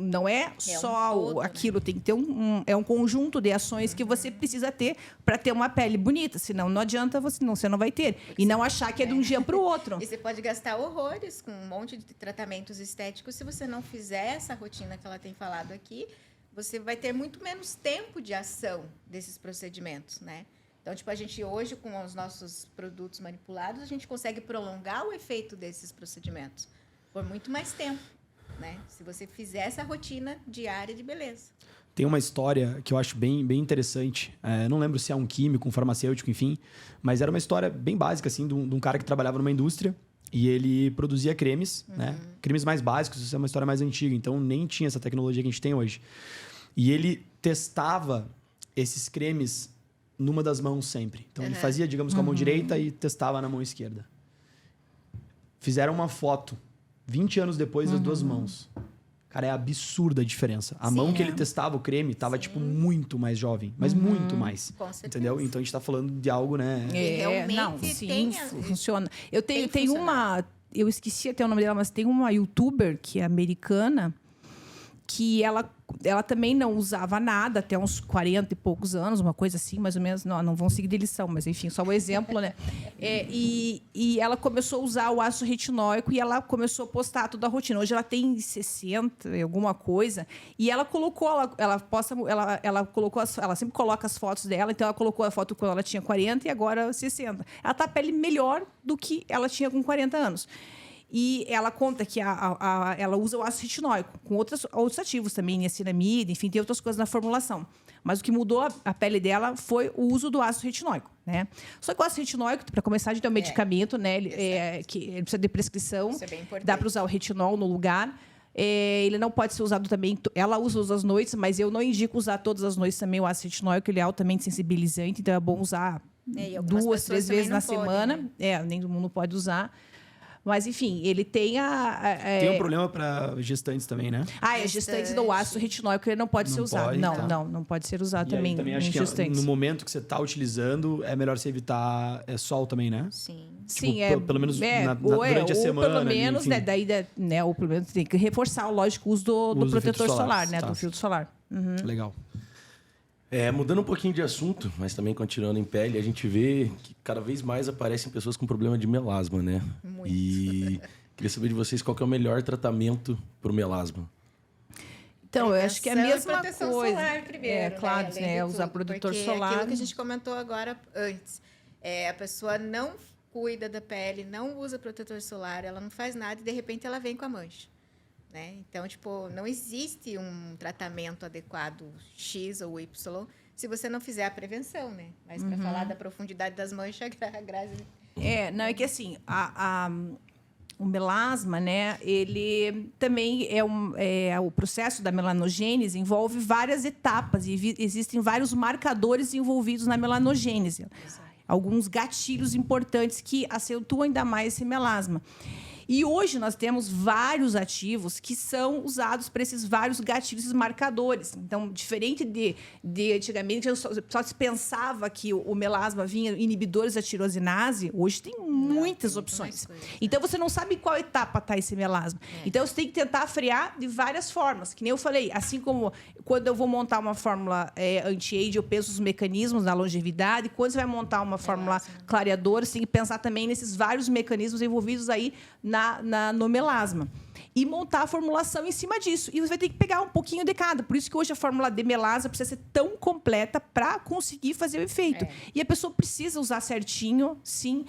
não é só aquilo, tem que ter um conjunto de ações que você precisa ter para ter uma pele bonita. Senão, não adianta, você não vai ter. E não achar que é de um dia para o outro. E você pode gastar horrores com um monte de tratamentos estéticos. Se você não fizer essa rotina que ela tem falado aqui, você vai ter muito menos tempo de ação desses procedimentos, né? Então, a gente hoje, com os nossos produtos manipulados, a gente consegue prolongar o efeito desses procedimentos por muito mais tempo, né? Se você fizer essa rotina diária de beleza. Tem uma história que eu acho bem, bem interessante. Não lembro se é um químico, um farmacêutico, enfim. Mas era uma história bem básica, assim, de um cara que trabalhava numa indústria. E ele produzia cremes, né? Cremes mais básicos, isso é uma história mais antiga. Então, nem tinha essa tecnologia que a gente tem hoje. E ele testava esses cremes numa das mãos sempre. Então, ele fazia, digamos, com a mão direita e testava na mão esquerda. Fizeram uma foto 20 anos depois das duas mãos. Cara, é absurda a diferença. A mão que ele testava o creme estava, tipo, muito mais jovem. Mas muito mais. Com certeza. Entendeu? Então, a gente está falando de algo, né? Sim, funciona. Eu tenho uma... Eu esqueci até o nome dela, mas tem uma youtuber que é americana que ela também não usava nada até uns 40 e poucos anos, uma coisa assim, mais ou menos. Não vão seguir de lição, mas enfim, só um exemplo, né? E ela começou a usar o ácido retinóico e ela começou a postar toda a rotina. Hoje ela tem 60 e alguma coisa. E ela colocou, ela sempre coloca as fotos dela, então ela colocou a foto quando ela tinha 40 e agora 60. Ela tá a pele melhor do que ela tinha com 40 anos. E ela conta que ela usa o ácido retinóico, com outros ativos também, niacinamida, enfim, tem outras coisas na formulação. Mas o que mudou a pele dela foi o uso do ácido retinóico, né? Só que o ácido retinóico, para começar, a gente tem um medicamento, né? Que ele precisa de prescrição. Isso é bem importante. Dá para usar o retinol no lugar. Ele não pode ser usado também... Ela usa as noites, mas eu não indico usar todas as noites também o ácido retinóico, ele é altamente sensibilizante, então é bom usar 2, 3 vezes na semana. Nem todo mundo pode usar. Mas, enfim, ele tem Tem um problema para gestantes também, né? Gestantes do ácido retinóico, ele não pode ser usado. Pode, não, tá. não pode ser usado E aí também também em acho que gestantes. no momento que você está utilizando, é melhor você evitar sol também, né? Sim. Sim, pelo menos durante a semana. Pelo menos, enfim. ou pelo menos tem que reforçar, lógico, o uso do protetor solar, né? Tá. Do filtro solar. Uhum. Legal. Mudando um pouquinho de assunto, mas também continuando em pele, a gente vê que cada vez mais aparecem pessoas com problema de melasma, né? Muito. E queria saber de vocês qual que é o melhor tratamento para o melasma. Então, eu acho que é a Prevenção e mesma proteção coisa. solar primeiro, claro, além né? de Usar tudo, protetor porque solar. Aquilo que a gente comentou agora antes. A pessoa não cuida da pele, não usa protetor solar, ela não faz nada e, de repente, ela vem com a mancha. Né? Então, não existe um tratamento adequado X ou Y se você não fizer a prevenção, né? Mas para falar da profundidade das manchas, a Grazi... Não, é que assim, o melasma, né, ele também o processo da melanogênese envolve várias etapas e existem vários marcadores envolvidos na melanogênese. Alguns gatilhos importantes que acentuam ainda mais esse melasma. E hoje nós temos vários ativos que são usados para esses vários gatilhos e marcadores. Então, diferente de antigamente, só se pensava que o melasma vinha inibidores da tirosinase, hoje tem muitas opções. Então, você não sabe em qual etapa está esse melasma. Então, você tem que tentar frear de várias formas. Que nem eu falei, assim como quando eu vou montar uma fórmula anti-age, eu penso os mecanismos da longevidade. Quando você vai montar uma fórmula clareadora, você tem que pensar também nesses vários mecanismos envolvidos aí no melasma. E montar a formulação em cima disso. E você vai ter que pegar um pouquinho de cada. Por isso que hoje a fórmula de melasma precisa ser tão completa para conseguir fazer o efeito. E a pessoa precisa usar certinho, sim.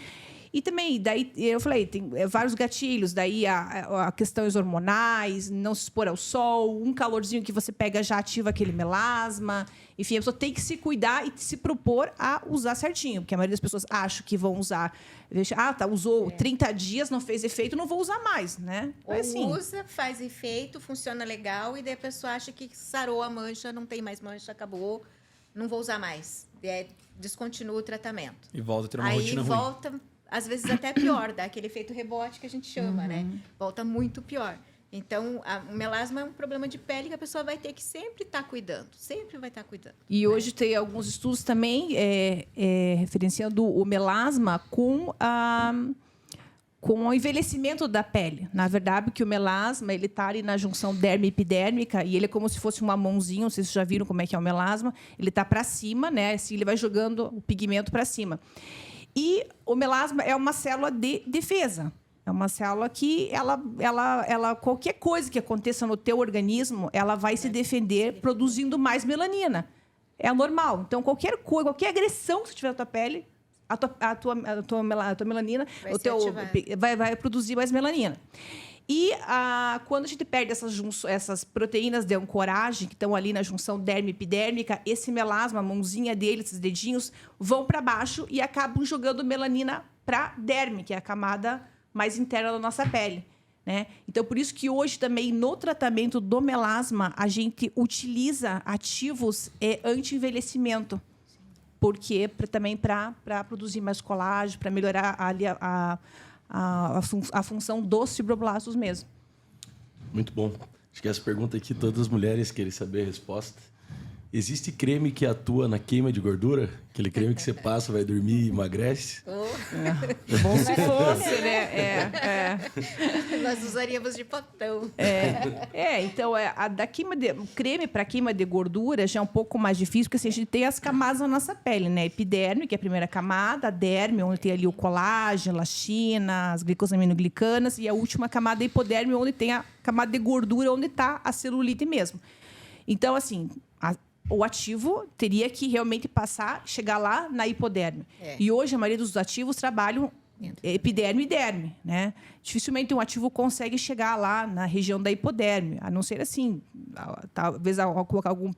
E também, daí, eu falei, tem vários gatilhos. Daí, a questões hormonais, não se expor ao sol, um calorzinho que você pega já ativa aquele melasma. Enfim, a pessoa tem que se cuidar e se propor a usar certinho. Porque a maioria das pessoas acham que vão usar... usou 30 dias, não fez efeito, não vou usar mais, né? Ou usa, faz efeito, funciona legal, e daí a pessoa acha que sarou a mancha, não tem mais mancha, acabou, não vou usar mais. Descontinua o tratamento. E volta a ter uma rotina ruim. Aí volta... Às vezes até pior, dá aquele efeito rebote que a gente chama, né? Volta muito pior. Então, o melasma é um problema de pele que a pessoa vai ter que sempre estar cuidando. Sempre vai estar cuidando. E hoje tem alguns estudos também referenciando o melasma com o envelhecimento da pele. Na verdade, que o melasma ele está ali na junção derme-epidérmica e ele é como se fosse uma mãozinha. Não sei se vocês já viram como é que é o melasma. Ele está para cima, né? Assim, ele vai jogando o pigmento para cima. E o melasma é uma célula de defesa. É uma célula que ela qualquer coisa que aconteça no teu organismo, ela vai se defender produzindo mais melanina. É normal. Então, qualquer coisa, qualquer agressão que você tiver na tua pele, a tua melanina vai produzir mais melanina. E quando a gente perde essas proteínas de ancoragem, que estão ali na junção derme-epidérmica, esse melasma, a mãozinha dele, esses dedinhos, vão para baixo e acabam jogando melanina para a derme, que é a camada mais interna da nossa pele. Né? Então, por isso que hoje também, no tratamento do melasma, a gente utiliza ativos anti-envelhecimento. Porque também para produzir mais colágeno, para melhorar a função dos fibroblastos mesmo. Muito bom. Acho que essa pergunta aqui todas as mulheres querem saber a resposta. Existe creme que atua na queima de gordura? Aquele creme que você passa, vai dormir e emagrece? Bom se fosse, né? Nós usaríamos de potão. Então, o creme para queima de gordura já é um pouco mais difícil, porque assim, a gente tem as camadas na nossa pele, né? Epiderme, que é a primeira camada, a derme, onde tem ali o colágeno, elastina, as glicosaminoglicanas, e a última camada é hipoderme, onde tem a camada de gordura, onde está a celulite mesmo. Então, assim, o ativo teria que realmente chegar lá na hipoderme. E hoje a maioria dos ativos trabalham epiderme e derme, né? Dificilmente um ativo consegue chegar lá na região da hipoderme, a não ser assim, talvez colocar algum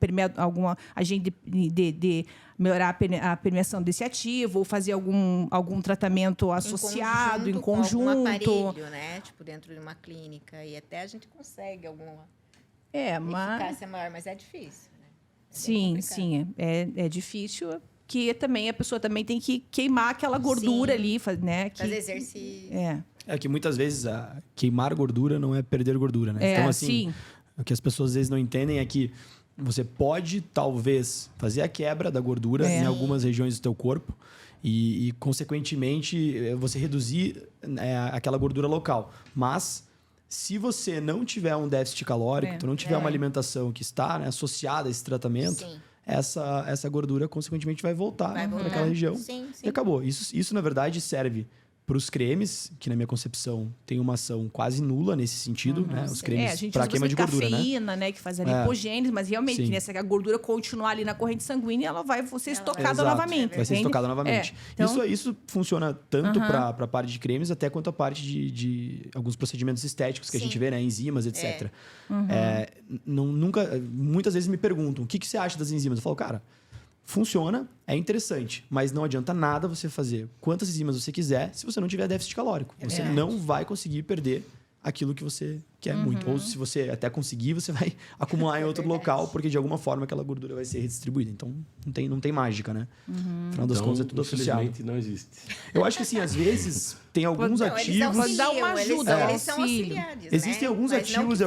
agente de melhorar a permeação desse ativo, ou fazer algum tratamento associado, em conjunto. Com algum aparelho, né? Tipo, dentro de uma clínica. E até a gente consegue alguma eficácia maior, mas é difícil. Sim, é difícil, que também a pessoa também tem que queimar aquela gordura ali, né? Fazer exercício. É que muitas vezes queimar gordura não é perder gordura, né? Então, assim, sim. o que as pessoas às vezes não entendem é que você pode, talvez, fazer a quebra da gordura em algumas regiões do teu corpo e consequentemente, você reduzir aquela gordura local. Mas, se você não tiver um déficit calórico, tu não tiver uma alimentação que está, né, associada a esse tratamento, essa gordura, consequentemente, vai voltar para aquela região. Sim. E acabou. Isso, na verdade, serve para os cremes, que na minha concepção tem uma ação quase nula nesse sentido, né? Os cremes para queima de gordura, cafeína, né? Que faz a lipogênese, mas realmente, né, se a gordura continuar ali na corrente sanguínea, ela vai ser estocada novamente. Vai ser estocada novamente. Então... Isso funciona tanto para a parte de cremes, até quanto a parte de alguns procedimentos estéticos que a gente vê, né? Enzimas, etc. Muitas vezes me perguntam, o que você acha das enzimas? Eu falo, cara, funciona, é interessante, mas não adianta nada você fazer quantas enzimas você quiser se você não tiver déficit calórico. Você não vai conseguir perder aquilo que você quer muito. Ou se você até conseguir, você vai acumular em outro local, porque de alguma forma aquela gordura vai ser redistribuída. Então, não tem mágica, né? No final das contas, é tudo associado. Infelizmente, não existe. Eu acho que, assim, às vezes tem alguns ativos... Pode dar uma ajuda, eles são auxiliares, Existem alguns ativos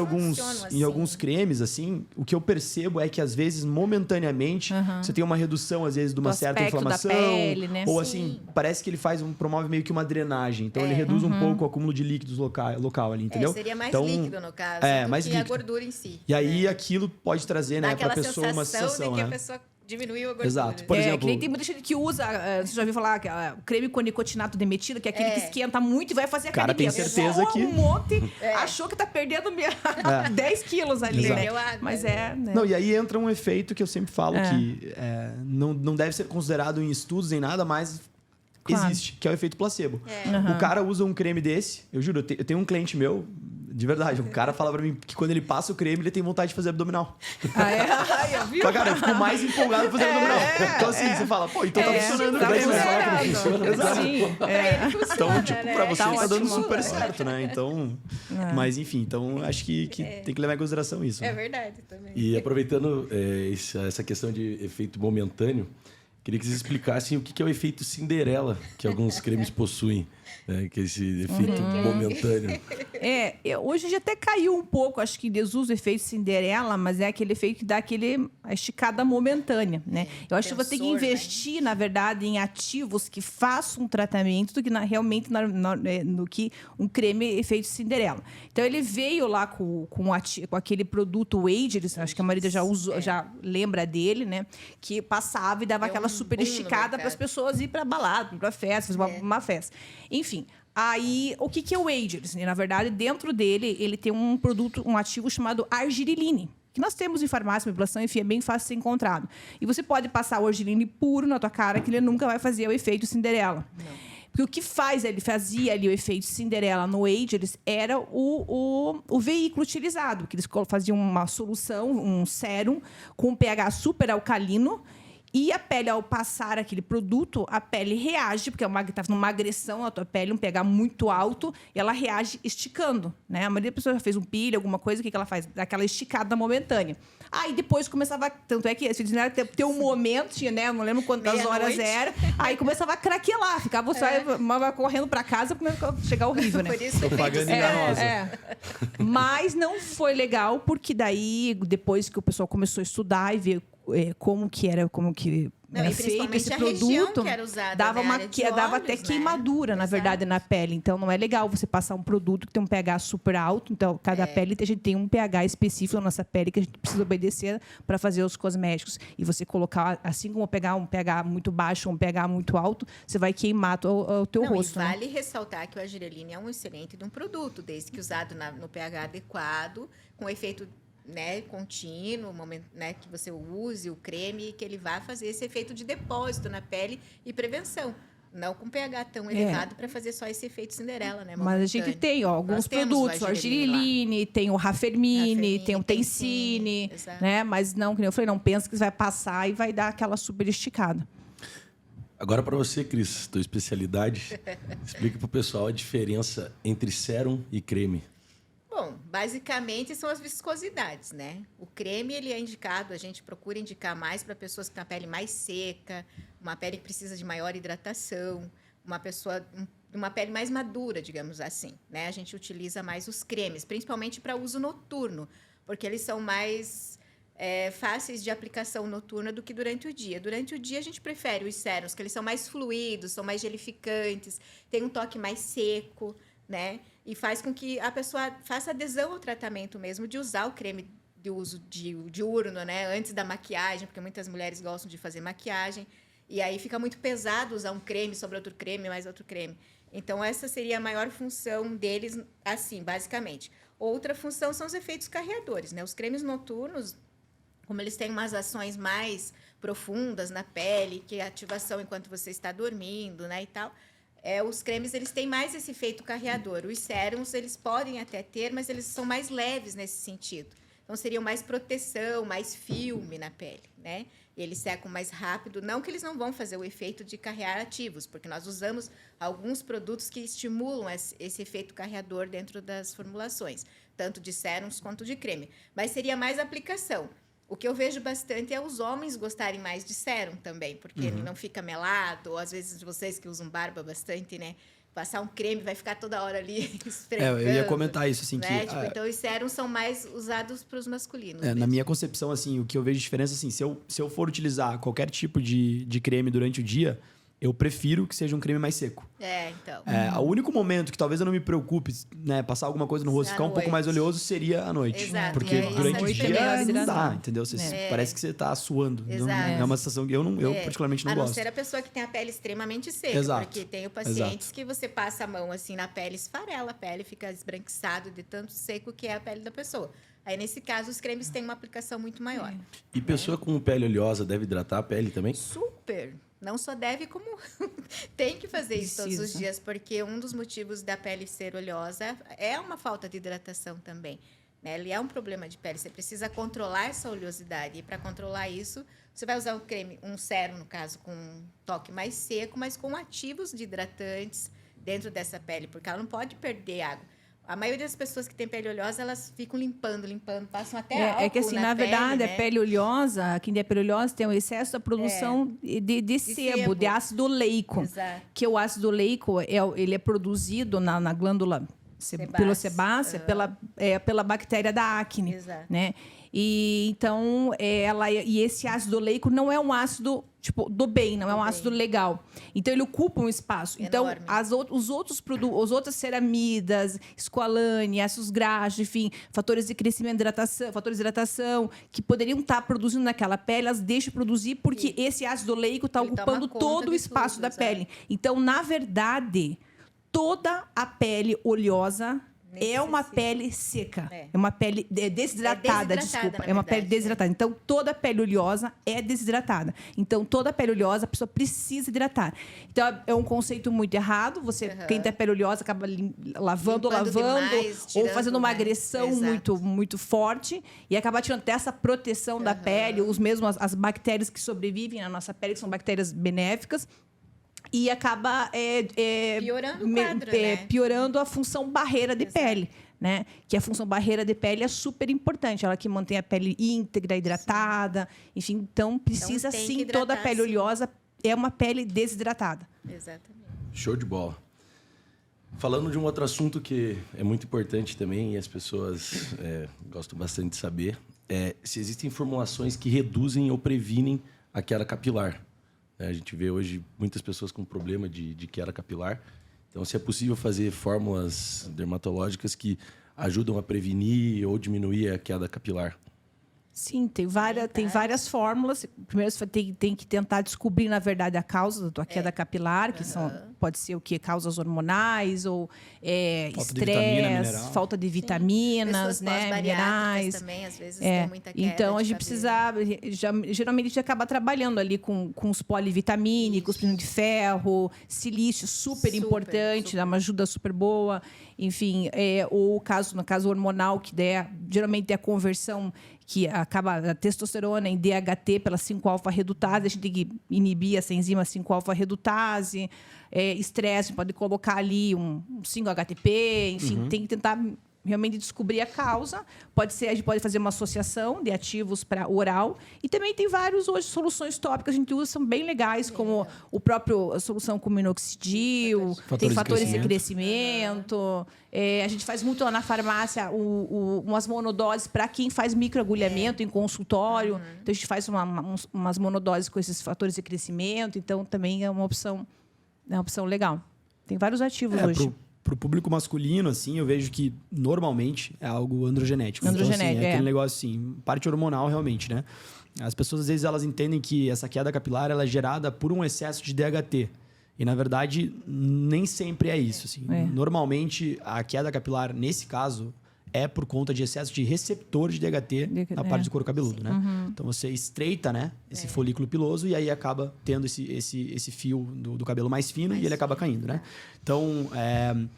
em alguns cremes, assim. O que eu percebo é que, às vezes, momentaneamente, você tem uma redução, às vezes, de uma certa inflamação. Da pele, né? Ou, assim, parece que ele promove meio que uma drenagem. Então, ele reduz um pouco o acúmulo de líquidos local ali, entendeu? Seria mais líquido, no caso, do mais que líquido. a gordura em si. E aí, aquilo pode trazer, né, pra pessoa uma sensação, de que né? a pessoa diminuiu a gordura. Exato. Por exemplo... que nem tem muita gente que usa, você já ouviu falar, o creme com nicotinato demetido, que é aquele que esquenta muito e vai fazer Cara, academia. tem certeza que... um monte, achou que tá perdendo 10 quilos ali, né? Mas né? Não, e aí entra um efeito que eu sempre falo que não deve ser considerado em estudos nem nada, mas... existe, que é o efeito placebo. O cara usa um creme desse, eu juro, eu tenho um cliente meu, de verdade, um cara fala pra mim que quando ele passa o creme, ele tem vontade de fazer abdominal. Viu? Mas, cara, eu fico mais empolgado pra fazer abdominal. Então, assim, você fala, pô, então tá funcionando. Tá Daí você funcionando. fala que não funciona. Exato. Sim. Então, tipo, pra você tá dando ótimo. super certo, né? Então, mas enfim, então acho que tem que levar em consideração isso. É Né? verdade também. E aproveitando essa questão de efeito momentâneo, queria que vocês explicassem o que é o efeito Cinderela que alguns cremes possuem, né? Que é esse efeito momentâneo. Hoje em dia até caiu um pouco, acho que desuso o efeito Cinderela, mas é aquele efeito que dá a esticada momentânea, né? Eu acho que você tem que investir, na verdade, em ativos que façam um tratamento do que realmente no que um creme efeito Cinderela. Então, ele veio lá com aquele produto Ageless, acho que a maioria já lembra dele, né? Que passava e dava aquela super esticada para as pessoas ir para balada, para festa, fazer uma festa. Enfim, aí o que é o Ageless? Na verdade, dentro dele, ele tem um ativo chamado argireline, que nós temos em farmácia, manipulação, enfim, é bem fácil de ser encontrado. E você pode passar o argireline puro na tua cara, que ele nunca vai fazer o efeito Cinderela. Não. Porque o que ele fazia ali o efeito Cinderela no Ageless era o veículo utilizado, que eles faziam uma solução, um sérum com pH super alcalino. E a pele, ao passar aquele produto, a pele reage, porque está fazendo uma agressão na tua pele, um pH muito alto, e ela reage esticando, né? A maioria das pessoas já fez um peeling, alguma coisa, o que ela faz? Dá aquela esticada momentânea. Aí depois começava... Tanto é que ter um momento, tinha, né? Eu não lembro quantas horas era. Aí começava a craquelar, ficava correndo para casa, para chegar horrível, né? Por isso propaganda enganosa. Mas não foi legal, porque daí, depois que o pessoal começou a estudar e ver como que era feito esse produto, que era usada, dava dava até queimadura, na verdade, na pele. Então, não é legal você passar um produto que tem um pH super alto. Então, cada pele, a gente tem um pH específico na nossa pele que a gente precisa obedecer para fazer os cosméticos. E você colocar, assim como pegar um pH muito baixo ou um pH muito alto, você vai queimar o teu rosto. E vale ressaltar que o argireline é um excelente de um produto, desde que usado no pH adequado, com efeito, né, contínuo, né, que você use o creme, que ele vai fazer esse efeito de depósito na pele e prevenção. Não com pH tão elevado para fazer só esse efeito Cinderela, né? Mas a gente tem alguns produtos, o argireline, tem o Rafermine, tem o Tencine, né? Mas não, como eu falei, não pensa que você vai passar e vai dar aquela super esticada. Agora, para você, Cris, tua especialidade, explica para o pessoal a diferença entre sérum e creme. Bom, basicamente são as viscosidades, né? O creme, ele é indicado, a gente procura indicar mais para pessoas que têm a pele mais seca, uma pele que precisa de maior hidratação, uma pessoa uma pele mais madura, digamos assim, né? A gente utiliza mais os cremes, principalmente para uso noturno, porque eles são mais fáceis de aplicação noturna do que durante o dia. Durante o dia, a gente prefere os sérums, que eles são mais fluidos, são mais gelificantes, tem um toque mais seco, né? E faz com que a pessoa faça adesão ao tratamento mesmo, de usar o creme de uso diurno, né? Antes da maquiagem, porque muitas mulheres gostam de fazer maquiagem, e aí fica muito pesado usar um creme sobre outro creme, mais outro creme. Então, essa seria a maior função deles, assim, basicamente. Outra função são os efeitos carreadores, né? Os cremes noturnos, como eles têm umas ações mais profundas na pele, que é ativação enquanto você está dormindo, né, e tal, os cremes eles têm mais esse efeito carreador. Os sérums, eles podem até ter, mas eles são mais leves nesse sentido. Então, seriam mais proteção, mais filme na pele, né? Eles secam mais rápido. Não que eles não vão fazer o efeito de carrear ativos, porque nós usamos alguns produtos que estimulam esse efeito carreador dentro das formulações, tanto de sérums quanto de creme. Mas seria mais aplicação. O que eu vejo bastante é os homens gostarem mais de sérum também, porque ele não fica melado, ou às vezes vocês que usam barba bastante, né? Passar um creme, vai ficar toda hora ali esfregando. Eu ia comentar isso, assim, né? que... Tipo, então, os sérums são mais usados para os masculinos. Na minha concepção, assim, o que eu vejo de diferença, assim, se eu for utilizar qualquer tipo de creme durante o dia, eu prefiro que seja um creme mais seco. Então. O único momento que talvez eu não me preocupe, né, passar alguma coisa no rosto e ficar um pouco mais oleoso seria à noite. Exato. Porque E aí, durante o noite dia é melhor não dá, hidratar. entendeu? Parece que você tá suando. Exato. Não é uma sensação que eu particularmente não gosto. A gosto. não ser a pessoa que tem a pele extremamente seca. Exato. Porque tem pacientes que você passa a mão assim na pele, esfarela a pele, fica esbranquiçado de tanto seco que é a pele da pessoa. Aí, nesse caso, os cremes têm uma aplicação muito maior. E pessoa com pele oleosa deve hidratar a pele também? Super! Não só deve, como tem que fazer isso todos os dias, porque um dos motivos da pele ser oleosa é uma falta de hidratação também, né? Ele é um problema de pele, você precisa controlar essa oleosidade. E para controlar isso, você vai usar um sérum, no caso, com um toque mais seco, mas com ativos de hidratantes dentro dessa pele, porque ela não pode perder água. A maioria das pessoas que têm pele oleosa, elas ficam limpando, passam até álcool que assim, na verdade, pele, a pele oleosa, quem tem pele oleosa tem um excesso da produção de sebo, de ácido oleico. Exato. Que o ácido oleico, ele é produzido na glândula pilosebácea pela bactéria da acne. Exato. Né? E então, esse ácido oleico não é um ácido tipo do bem, não é um ácido legal. Então, ele ocupa um espaço. Enorme. Então, os outros produtos, as outras ceramidas, esqualane, ácidos graxos, enfim, fatores de crescimento, fatores de hidratação, que poderiam estar produzindo naquela pele, elas deixam produzir porque esse ácido oleico está ocupando todo o espaço da pele. Então, na verdade, toda a pele oleosa é uma pele seca. É uma pele desidratada, desculpa. É uma pele desidratada. Então, toda a pele oleosa é desidratada. Então, toda a pele oleosa, a pessoa precisa hidratar. Então, é um conceito muito errado. Quem tem pele oleosa, acaba lavando, demais, ou fazendo uma né? agressão muito, muito forte e acaba tirando até essa proteção da pele, as bactérias que sobrevivem na nossa pele, que são bactérias benéficas. E acaba piorando o quadro, né? piorando a função barreira de pele, né? Que a função barreira de pele é super importante. Ela que mantém a pele íntegra, hidratada. Enfim, então precisa sim, toda a pele oleosa é uma pele desidratada. Exatamente. Show de bola. Falando de um outro assunto que é muito importante também e as pessoas gostam bastante de saber, se existem formulações que reduzem ou previnem a queda capilar. A gente vê hoje muitas pessoas com problema de queda capilar. Então, se é possível fazer fórmulas dermatológicas que ajudam a prevenir ou diminuir a queda capilar. Sim, tem várias fórmulas. Primeiro, você tem que tentar descobrir, na verdade, a causa da tua queda capilar, que pode ser o quê? Causas hormonais ou estresse, falta de vitaminas, né? Minerais. Também, às vezes, tem muita queda. Então, a gente precisa... Geralmente, a gente acaba trabalhando ali com os polivitamínicos, de ferro, silício, super importante, dá uma ajuda super boa. Enfim, ou no caso hormonal, que geralmente é a conversão que acaba a testosterona em DHT pela 5-alfa-redutase. A gente tem que inibir essa enzima 5-alfa-redutase. Estresse, pode colocar ali um 5-HTP. Enfim, tem que tentar realmente descobrir a causa. A gente pode fazer uma associação de ativos para oral. E também tem várias hoje soluções tópicas que a gente usa, são bem legais, como a solução com minoxidil, tem fatores de crescimento. A gente faz muito lá na farmácia umas monodoses para quem faz microagulhamento em consultório. Então, a gente faz umas monodoses com esses fatores de crescimento. Então, também é uma opção legal. Tem vários ativos hoje. Para o público masculino, assim, eu vejo que normalmente é algo androgenético. Androgenético, então, assim, é aquele negócio assim, parte hormonal realmente, né? As pessoas, às vezes, elas entendem que essa queda capilar ela é gerada por um excesso de DHT. E, na verdade, nem sempre é isso. Assim. Normalmente, a queda capilar, nesse caso, é por conta de excesso de receptor de DHT na parte do couro cabeludo, né? Então, você estreita, né, esse folículo piloso e aí acaba tendo esse fio do cabelo mais fino e ele acaba caindo, né? Então, o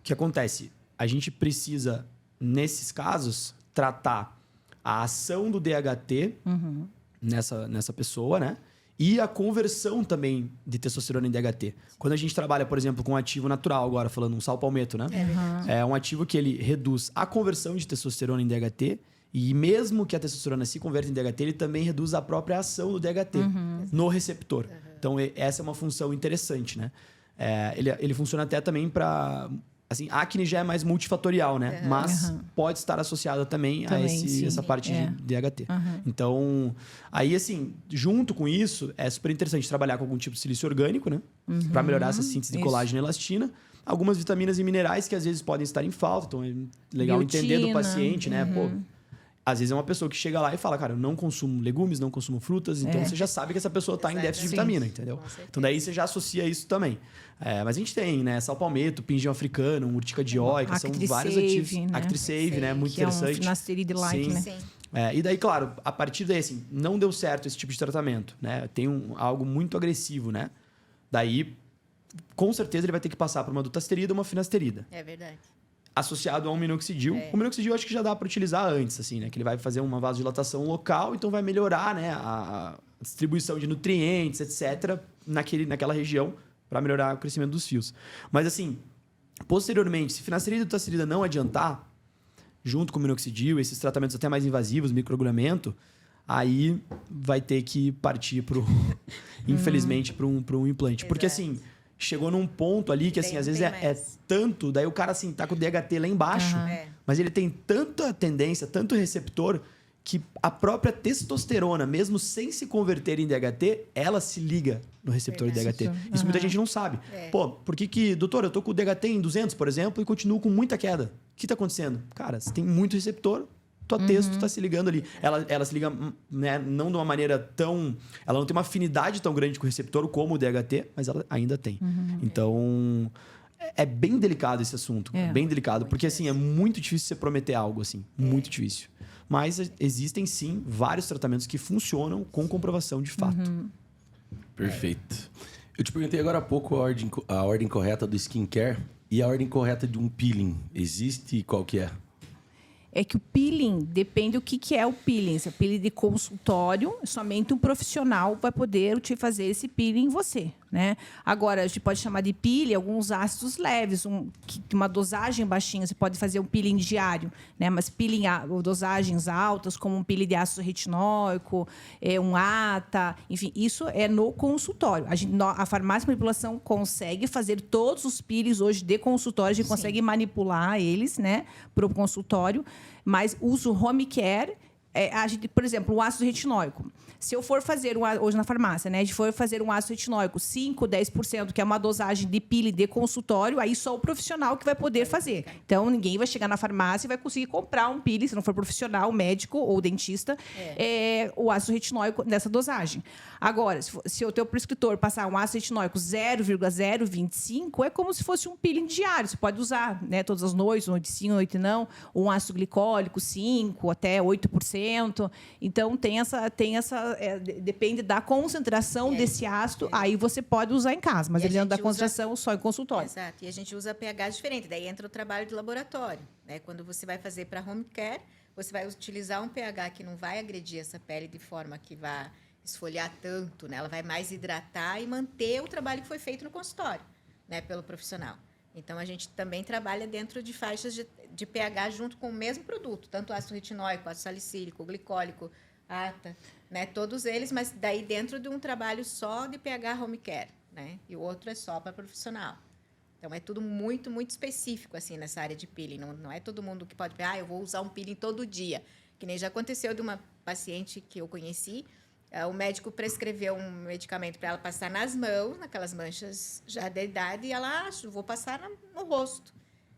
que acontece? A gente precisa, nesses casos, tratar a ação do DHT nessa pessoa, né? E a conversão também de testosterona em DHT. Quando a gente trabalha, por exemplo, com um ativo natural, agora falando um sal palmeto, né? É um ativo que ele reduz a conversão de testosterona em DHT e mesmo que a testosterona se converta em DHT, ele também reduz a própria ação do DHT no receptor. Então, essa é uma função interessante, né? Ele funciona até também para... Assim, a acne já é mais multifatorial, né? Mas pode estar associada também a essa parte de DHT. Então, aí, assim, junto com isso, é super interessante trabalhar com algum tipo de silício orgânico, né? Para melhorar essa síntese de colágeno e elastina. Algumas vitaminas e minerais que às vezes podem estar em falta. Então, é legal Biotina, entender do paciente, né? Pô, às vezes é uma pessoa que chega lá e fala, cara, eu não consumo legumes, não consumo frutas. Então, você já sabe que essa pessoa está em déficit de vitamina, entendeu? Então, daí você já associa isso também. Mas a gente tem, né? Sal palmeto, pinjão africano, urtica dioica, são vários ativos. Né? Actrisave, né? Muito interessante. É um finasteride-like, né? Sim. E daí, claro, a partir daí, assim, não deu certo esse tipo de tratamento, né? Tem algo muito agressivo, né? Daí, com certeza, ele vai ter que passar por uma dutasterida ou uma finasterida. É verdade. Associado a um minoxidil. O minoxidil eu acho que já dá para utilizar antes, assim, né? Que ele vai fazer uma vasodilatação local, então vai melhorar, né? A distribuição de nutrientes, etc., naquela região, para melhorar o crescimento dos fios. Mas, assim, posteriormente, se finasterida e dutasterida não adiantar, junto com o minoxidil, esses tratamentos até mais invasivos, microagulhamento, aí vai ter que partir infelizmente, para um implante. Porque, assim, chegou num ponto ali que, assim, às vezes é tanto... Daí o cara, assim, tá com o DHT lá embaixo, mas ele tem tanta tendência, tanto receptor, que a própria testosterona, mesmo sem se converter em DHT, ela se liga no receptor de DHT. Isso muita gente não sabe. Pô, por que... Doutor, eu tô com o DHT em 200, por exemplo, e continuo com muita queda. O que tá acontecendo? Cara, você tem muito receptor, tua testo tá se ligando ali. Ela se liga, né, não de uma maneira tão... Ela não tem uma afinidade tão grande com o receptor como o DHT, mas ela ainda tem. Então, é bem delicado esse assunto. Bem delicado, porque, assim, é muito difícil você prometer algo, assim. Muito difícil. Mas existem, sim, vários tratamentos que funcionam com comprovação de fato. Perfeito. Eu te perguntei agora há pouco a ordem correta do skincare e a ordem correta de um peeling. Existe e qual que é? É que o peeling, depende do que é o peeling. Se é peeling de consultório, somente um profissional vai poder te fazer esse peeling em você, né? Agora, a gente pode chamar de peeling alguns ácidos leves, uma dosagem baixinha. Você pode fazer um peeling diário, né? Mas peeling dosagens altas, como um peeling de ácido retinóico, um ATA, enfim, isso é no consultório. A farmácia de manipulação consegue fazer todos os peelings hoje de consultório, a gente consegue manipular eles, né, para o consultório. Mas uso home care, por exemplo, o ácido retinóico. Se eu for fazer hoje na farmácia, né? Se for fazer um ácido retinóico 5, 10%, que é uma dosagem de peeling de consultório, aí só o profissional que vai poder fazer. Então, ninguém vai chegar na farmácia e vai conseguir comprar um peeling, se não for profissional, médico ou dentista, o ácido retinóico nessa dosagem. Agora, se o teu prescritor passar um ácido retinóico 0,025, é como se fosse um peeling diário. Você pode usar, né, todas as noites, noite sim, noite não, um ácido glicólico 5 até 8%. Então, depende da concentração desse ácido, aí você pode usar em casa, mas ele dentro da concentração só em consultório. Exato, e a gente usa pH diferente, daí entra o trabalho de laboratório, né? Quando você vai fazer para home care, você vai utilizar um pH que não vai agredir essa pele de forma que vá esfoliar tanto, né? Ela vai mais hidratar e manter o trabalho que foi feito no consultório, né, pelo profissional. Então, a gente também trabalha dentro de faixas de pH junto com o mesmo produto, tanto ácido retinóico, ácido salicílico, glicólico, ATA, né? Todos eles, mas daí dentro de um trabalho só de pH home care, né? E o outro é só para profissional. Então, é tudo muito, muito específico, assim, nessa área de peeling. Não é todo mundo que pode... eu vou usar um peeling todo dia. Que nem já aconteceu de uma paciente que eu conheci, o médico prescreveu um medicamento para ela passar nas mãos, naquelas manchas já da idade, e ela, vou passar no rosto.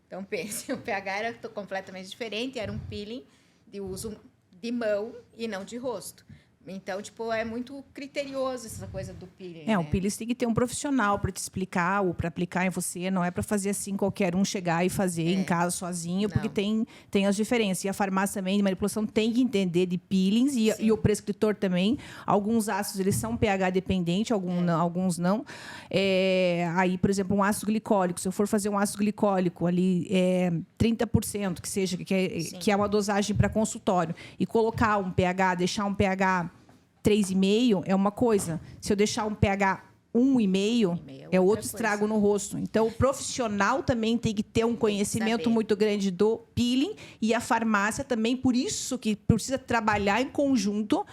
Então, pense, o pH era completamente diferente, era um peeling de uso de mão e não de rosto. Então, tipo, é muito criterioso essa coisa do peeling. O peeling tem que ter um profissional para te explicar ou para aplicar em você. Não é para fazer assim qualquer um chegar e fazer em casa sozinho, porque tem as diferenças. E a farmácia também de manipulação tem que entender de peelings e o prescritor também. Alguns ácidos eles são pH dependente, alguns não. Aí, por exemplo, um ácido glicólico. Se eu for fazer um ácido glicólico ali, 30%, que seja, que é uma dosagem para consultório, e colocar um pH, deixar um pH 3,5 é uma coisa. Se eu deixar um pH 1,5, é outro estrago no rosto. Então, o profissional também tem que ter um conhecimento muito grande do peeling e a farmácia também, por isso que precisa trabalhar em conjunto,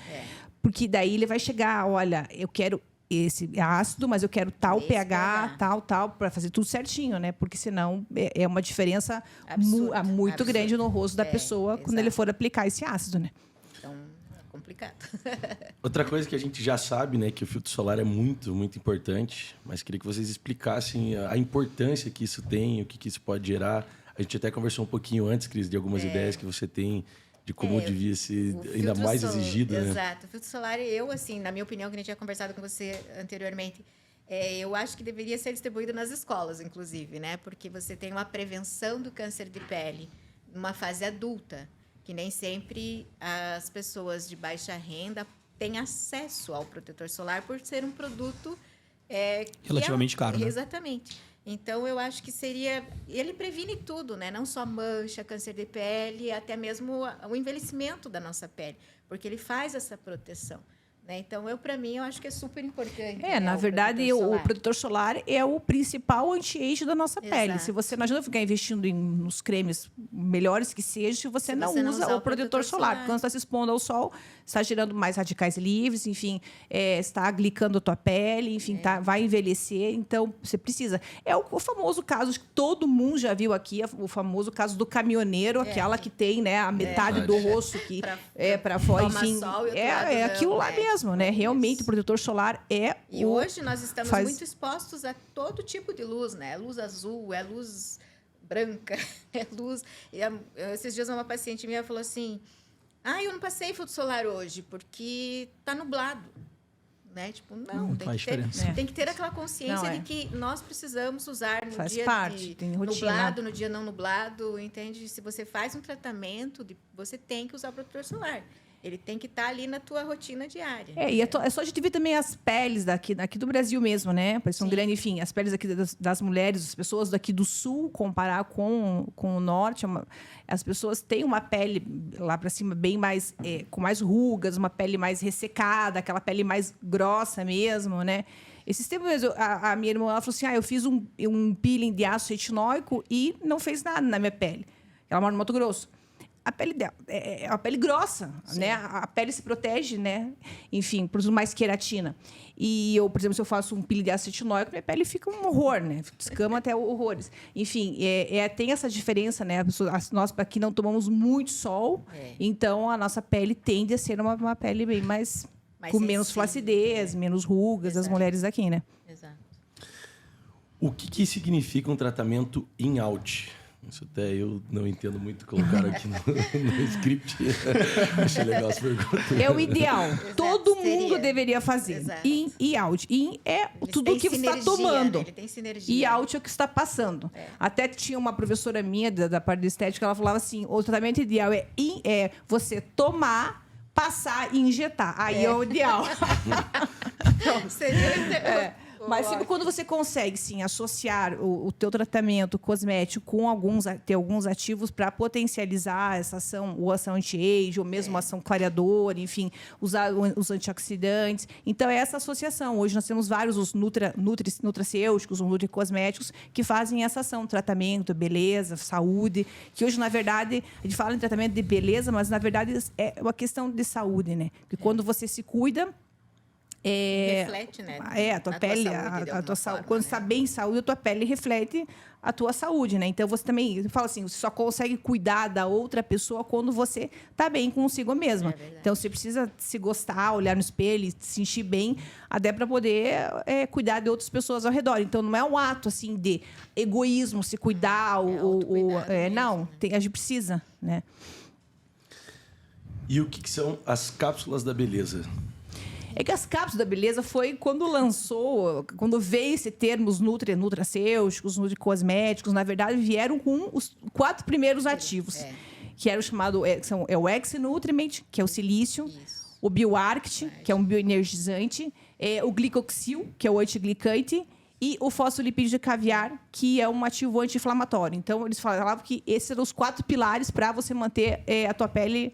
porque daí ele vai chegar, olha, eu quero esse ácido, mas eu quero tal pH, tal, para fazer tudo certinho, né? Porque senão é uma diferença muito grande no rosto da pessoa quando ele for aplicar esse ácido, né? Então, é complicado. Outra coisa que a gente já sabe, né, que o filtro solar é muito, muito importante, mas queria que vocês explicassem a importância que isso tem, o que isso pode gerar. A gente até conversou um pouquinho antes, Cris, de algumas ideias que você tem de como devia ser ainda mais exigido, né? Exato. O filtro solar, assim, na minha opinião, que a gente tinha conversado com você anteriormente, eu acho que deveria ser distribuído nas escolas, inclusive, né? Porque você tem uma prevenção do câncer de pele numa fase adulta, que nem sempre as pessoas de baixa renda têm acesso ao protetor solar por ser um produto relativamente caro, né? Exatamente. Então, eu acho que seria... Ele previne tudo, né? Não só mancha, câncer de pele, até mesmo o envelhecimento da nossa pele, porque ele faz essa proteção. Né? Então, para mim, eu acho que é super importante. Na verdade, o protetor solar é o principal anti-age da nossa pele. Se você não adianta ficar investindo nos cremes melhores que sejam, se você não usa o protetor solar. Porque quando você está se expondo ao sol, está gerando mais radicais livres, enfim, está glicando a tua pele, enfim, vai envelhecer. Então, você precisa. É o famoso caso que todo mundo já viu aqui, o famoso caso do caminhoneiro, aquela que tem, né, a metade do rosto que para fora, enfim. É aquilo lá mesmo. Né? Realmente, o protetor solar E hoje nós estamos muito expostos a todo tipo de luz, né? É luz azul, é luz branca, é luz... esses dias uma paciente minha falou assim, eu não passei filtro solar hoje, porque tá nublado. Né? Tipo, não tem que ter aquela consciência de que nós precisamos usar no dia nublado, no dia não nublado, entende? Se você faz um tratamento, você tem que usar o protetor solar. Ele tem que estar ali na tua rotina diária. E é só a gente ver também as peles daqui do Brasil mesmo, né? São grandes, enfim, as peles aqui das mulheres, as pessoas daqui do sul, comparar com o norte, as pessoas têm uma pele lá para cima bem mais, com mais rugas, uma pele mais ressecada, aquela pele mais grossa mesmo, né? Esses tempos, a minha irmã ela falou assim, eu fiz um peeling de ácido retinóico e não fez nada na minha pele. Ela mora no Mato Grosso. A pele dela é uma pele grossa, né? A pele se protege, né? Enfim, produz mais queratina. E eu, por exemplo, se eu faço um peeling de ácido retinóico, minha pele fica um horror, né? Descama até horrores. Enfim, tem essa diferença, né? Nós aqui não tomamos muito sol, então a nossa pele tende a ser uma pele bem mais com menos flacidez, menos rugas, as mulheres aqui, né? Exato. O que significa um tratamento in-out? Isso até eu não entendo muito colocar aqui no script. Achei legal essa pergunta. É o ideal. Todo mundo deveria fazer. In e out. In é tudo o que você está tomando. Né? Ele tem sinergia. E out é o que está passando. Até tinha uma professora minha da parte de estética, ela falava assim, o tratamento ideal é você tomar, passar e injetar. Aí é o ideal. Seria Mas quando você consegue, sim, associar o teu tratamento cosmético com alguns ativos para potencializar essa ação, ou ação anti-age, ou mesmo ação clareadora, enfim, usar os antioxidantes. Então, é essa associação. Hoje nós temos vários os nutracêuticos, os nutricosméticos, que fazem essa ação, tratamento, beleza, saúde, que hoje, na verdade, a gente fala em tratamento de beleza, mas, na verdade, é uma questão de saúde, né? Porque quando você se cuida... reflete, né? A tua pele, a tua saúde. Quando está bem em saúde, a tua pele reflete a tua saúde, né? Então, você também fala assim, você só consegue cuidar da outra pessoa quando você está bem consigo mesma. Então, você precisa se gostar, olhar no espelho, se sentir bem, até para poder cuidar de outras pessoas ao redor. Então, não é um ato, assim, de egoísmo, se cuidar. Não, a gente precisa, né? E o que são as cápsulas da beleza? É que as cápsulas da beleza foi quando veio esse termo, os nutracêuticos, os nutricosméticos, na verdade, vieram com os 4 primeiros ativos. Que era o chamado, o X-Nutriment, que é o silício, o BioArct, que é um bioenergizante, o Glicoxil, que é o antiglicante, e o fosfolipídio de caviar, que é um ativo anti-inflamatório. Então, eles falavam que esses eram os 4 pilares para você manter a tua pele,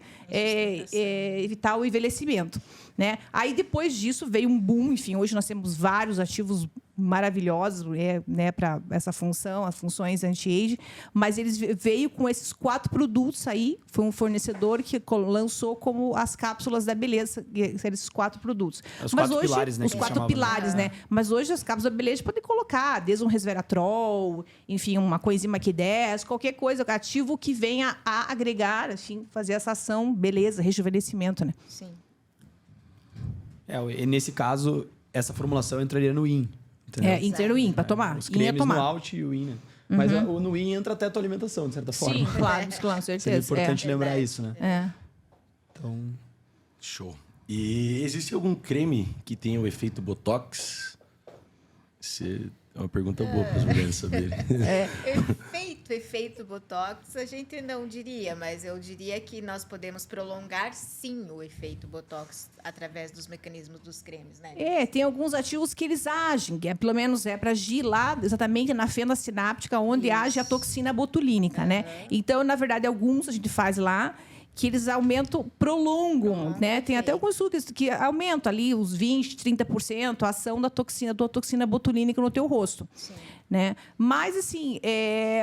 evitar o envelhecimento. Né? Aí, depois disso, veio um boom. Enfim, hoje nós temos vários ativos maravilhosos, né, para essa função, as funções anti-age, mas eles veio com esses 4 produtos aí. Foi um fornecedor que lançou como as cápsulas da beleza, esses 4 produtos. Os mas 4 hoje, pilares, né? Os 4 pilares, né? Mas hoje as cápsulas da beleza podem colocar desde um resveratrol, enfim, uma coenzima Q10, qualquer coisa, ativo que venha a agregar, assim, fazer essa ação, beleza, rejuvenescimento, né? Sim. E nesse caso, essa formulação entraria no IN. Entra no IN, para tomar. Os cremes no Out e o IN, né? Mas no IN entra até a tua alimentação, de certa forma. Sim, claro, certeza. Seria importante lembrar isso, né? Então... Show. E existe algum creme que tenha o efeito Botox? É uma pergunta boa para as mulheres saberem. Efeito Botox, a gente não diria, mas eu diria que nós podemos prolongar, sim, o efeito Botox através dos mecanismos dos cremes, né? Tem alguns ativos que eles agem, que pelo menos para agir lá exatamente na fenda sináptica, onde age a toxina botulínica, né? Então, na verdade, alguns a gente faz lá, que eles aumentam, prolongam, né? Tem até alguns estudos que aumentam ali os 20%, 30% a ação da toxina botulínica no teu rosto. Sim. Né? Mas, assim,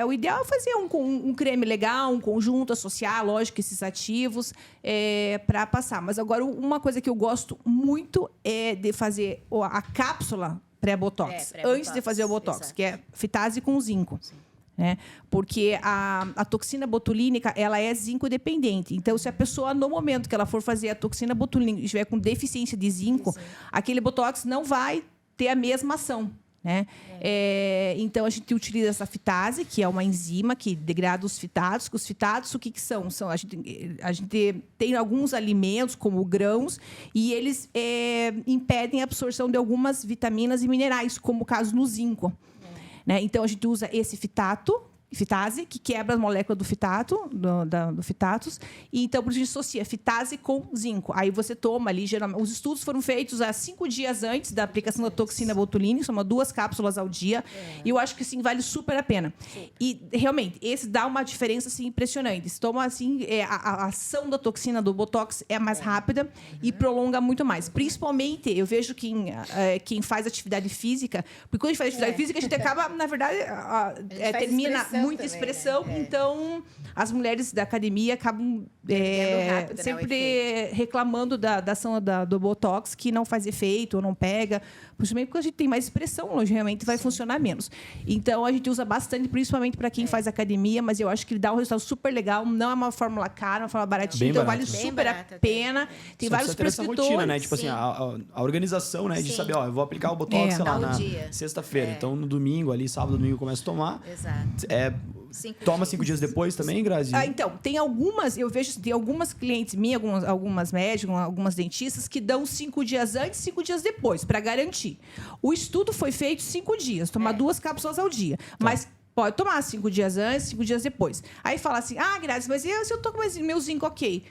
o ideal é fazer um creme legal, um conjunto, associar, lógico, esses ativos para passar. Mas, agora, uma coisa que eu gosto muito é de fazer a cápsula pré-botox, antes de fazer o botox, que é fitase com zinco. Sim. Né? Porque a toxina botulínica ela é zinco dependente. Então, se a pessoa, no momento que ela for fazer a toxina botulínica, estiver com deficiência de zinco, aquele botox não vai ter a mesma ação. Né? Então, a gente utiliza essa fitase, que é uma enzima que degrada os fitatos. Os fitatos, o que são? A gente tem alguns alimentos, como grãos, e eles impedem a absorção de algumas vitaminas e minerais, como o caso no zinco. Né? Então, a gente usa esse fitase, que quebra as moléculas do fitato, do fitatus. E, então, por isso a gente associa fitase com zinco. Aí você toma ali, geralmente... Os estudos foram feitos há 5 dias antes da aplicação da toxina botulínica, são 2 cápsulas ao dia. E eu acho que, sim, vale super a pena. E, realmente, esse dá uma diferença, assim, impressionante. Se toma, assim, a ação da toxina do Botox é mais rápida e prolonga muito mais. Principalmente, eu vejo quem faz atividade física, porque quando a gente faz atividade física, a gente acaba, na verdade, termina muita expressão, né? Então as mulheres da academia acabam rápido, sempre reclamando da ação do Botox, que não faz efeito ou não pega, principalmente porque a gente tem mais expressão, realmente vai funcionar menos. Então a gente usa bastante, principalmente para quem faz academia, mas eu acho que ele dá um resultado super legal, não é uma fórmula cara, é uma fórmula baratinha, então vale super a pena. Tem vários prescritores. Essa rotina, né? Tipo assim, a organização, né? De saber, eu vou aplicar o Botox, sei lá, na sexta-feira. Então, no domingo ali, sábado, domingo, eu começo a tomar. Exato. Toma 5 dias depois também, Grazi? Então, tem algumas, eu vejo, tem algumas clientes minhas, algumas médicas, algumas dentistas, que dão 5 dias antes e 5 dias depois, para garantir. O estudo foi feito 5 dias, tomar 2 cápsulas ao dia. Mas pode tomar 5 dias antes, 5 dias depois. Aí fala assim, Grazi, mas se eu tô com meu zinco ok?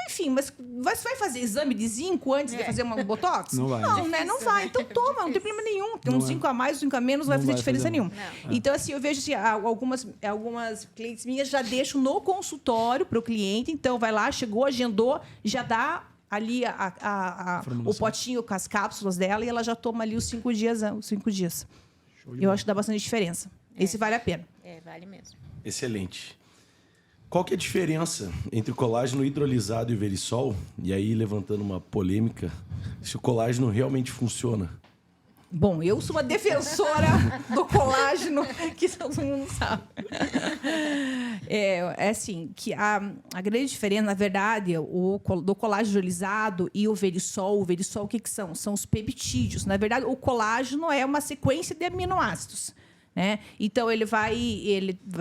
enfim, mas você vai fazer exame de zinco antes de fazer uma botox? Não vai. Não, né? Não vai. Então toma, não tem problema nenhum. Tem um zinco a mais, um zinco a menos, não vai fazer diferença nenhuma. Então, assim, eu vejo assim, algumas clientes minhas já deixam no consultório para o cliente. Então, vai lá, chegou, agendou, já dá ali o potinho com as cápsulas dela e ela já toma ali os 5 dias. Eu acho que dá bastante diferença. Esse vale a pena. Vale mesmo. Excelente. Qual que é a diferença entre o colágeno hidrolisado e o Verisol? E aí, levantando uma polêmica, se o colágeno realmente funciona. Bom, eu sou uma defensora do colágeno, que todo mundo sabe. É assim, que a grande diferença, na verdade, do colágeno hidrolisado e o Verisol, o que são? São os peptídeos. Na verdade, o colágeno é uma sequência de aminoácidos. Né? Então, ele vai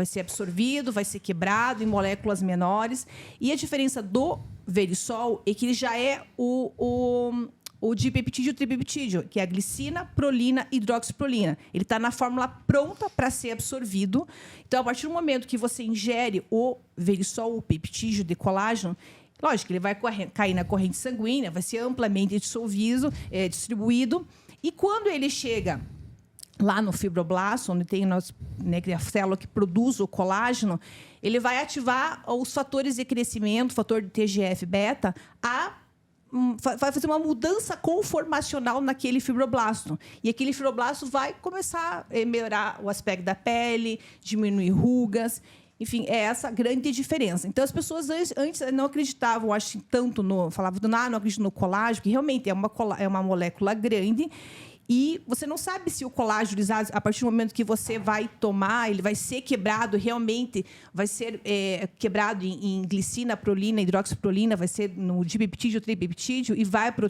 ser absorvido, vai ser quebrado em moléculas menores. E a diferença do Verisol é que ele já é o dipeptídeo e tripeptídeo, que é a glicina, prolina e hidroxiprolina. Ele está na fórmula pronta para ser absorvido. Então, a partir do momento que você ingere o Verisol, o peptídeo de colágeno, lógico, ele vai cair na corrente sanguínea, vai ser amplamente distribuído. E quando ele chega lá no fibroblasto, onde tem a célula que produz o colágeno, ele vai ativar os fatores de crescimento, o fator de TGF-beta, vai fazer uma mudança conformacional naquele fibroblasto. E aquele fibroblasto vai começar a melhorar o aspecto da pele, diminuir rugas. Enfim, é essa a grande diferença. Então, as pessoas antes não acreditavam, acho, tanto falavam, não acredito no colágeno, que realmente é uma molécula grande. E você não sabe se o colágeno, a partir do momento que você vai tomar, ele vai ser quebrado, realmente vai ser quebrado em glicina, prolina, hidroxiprolina, vai ser no dipeptídeo, tripeptídeo e vai para o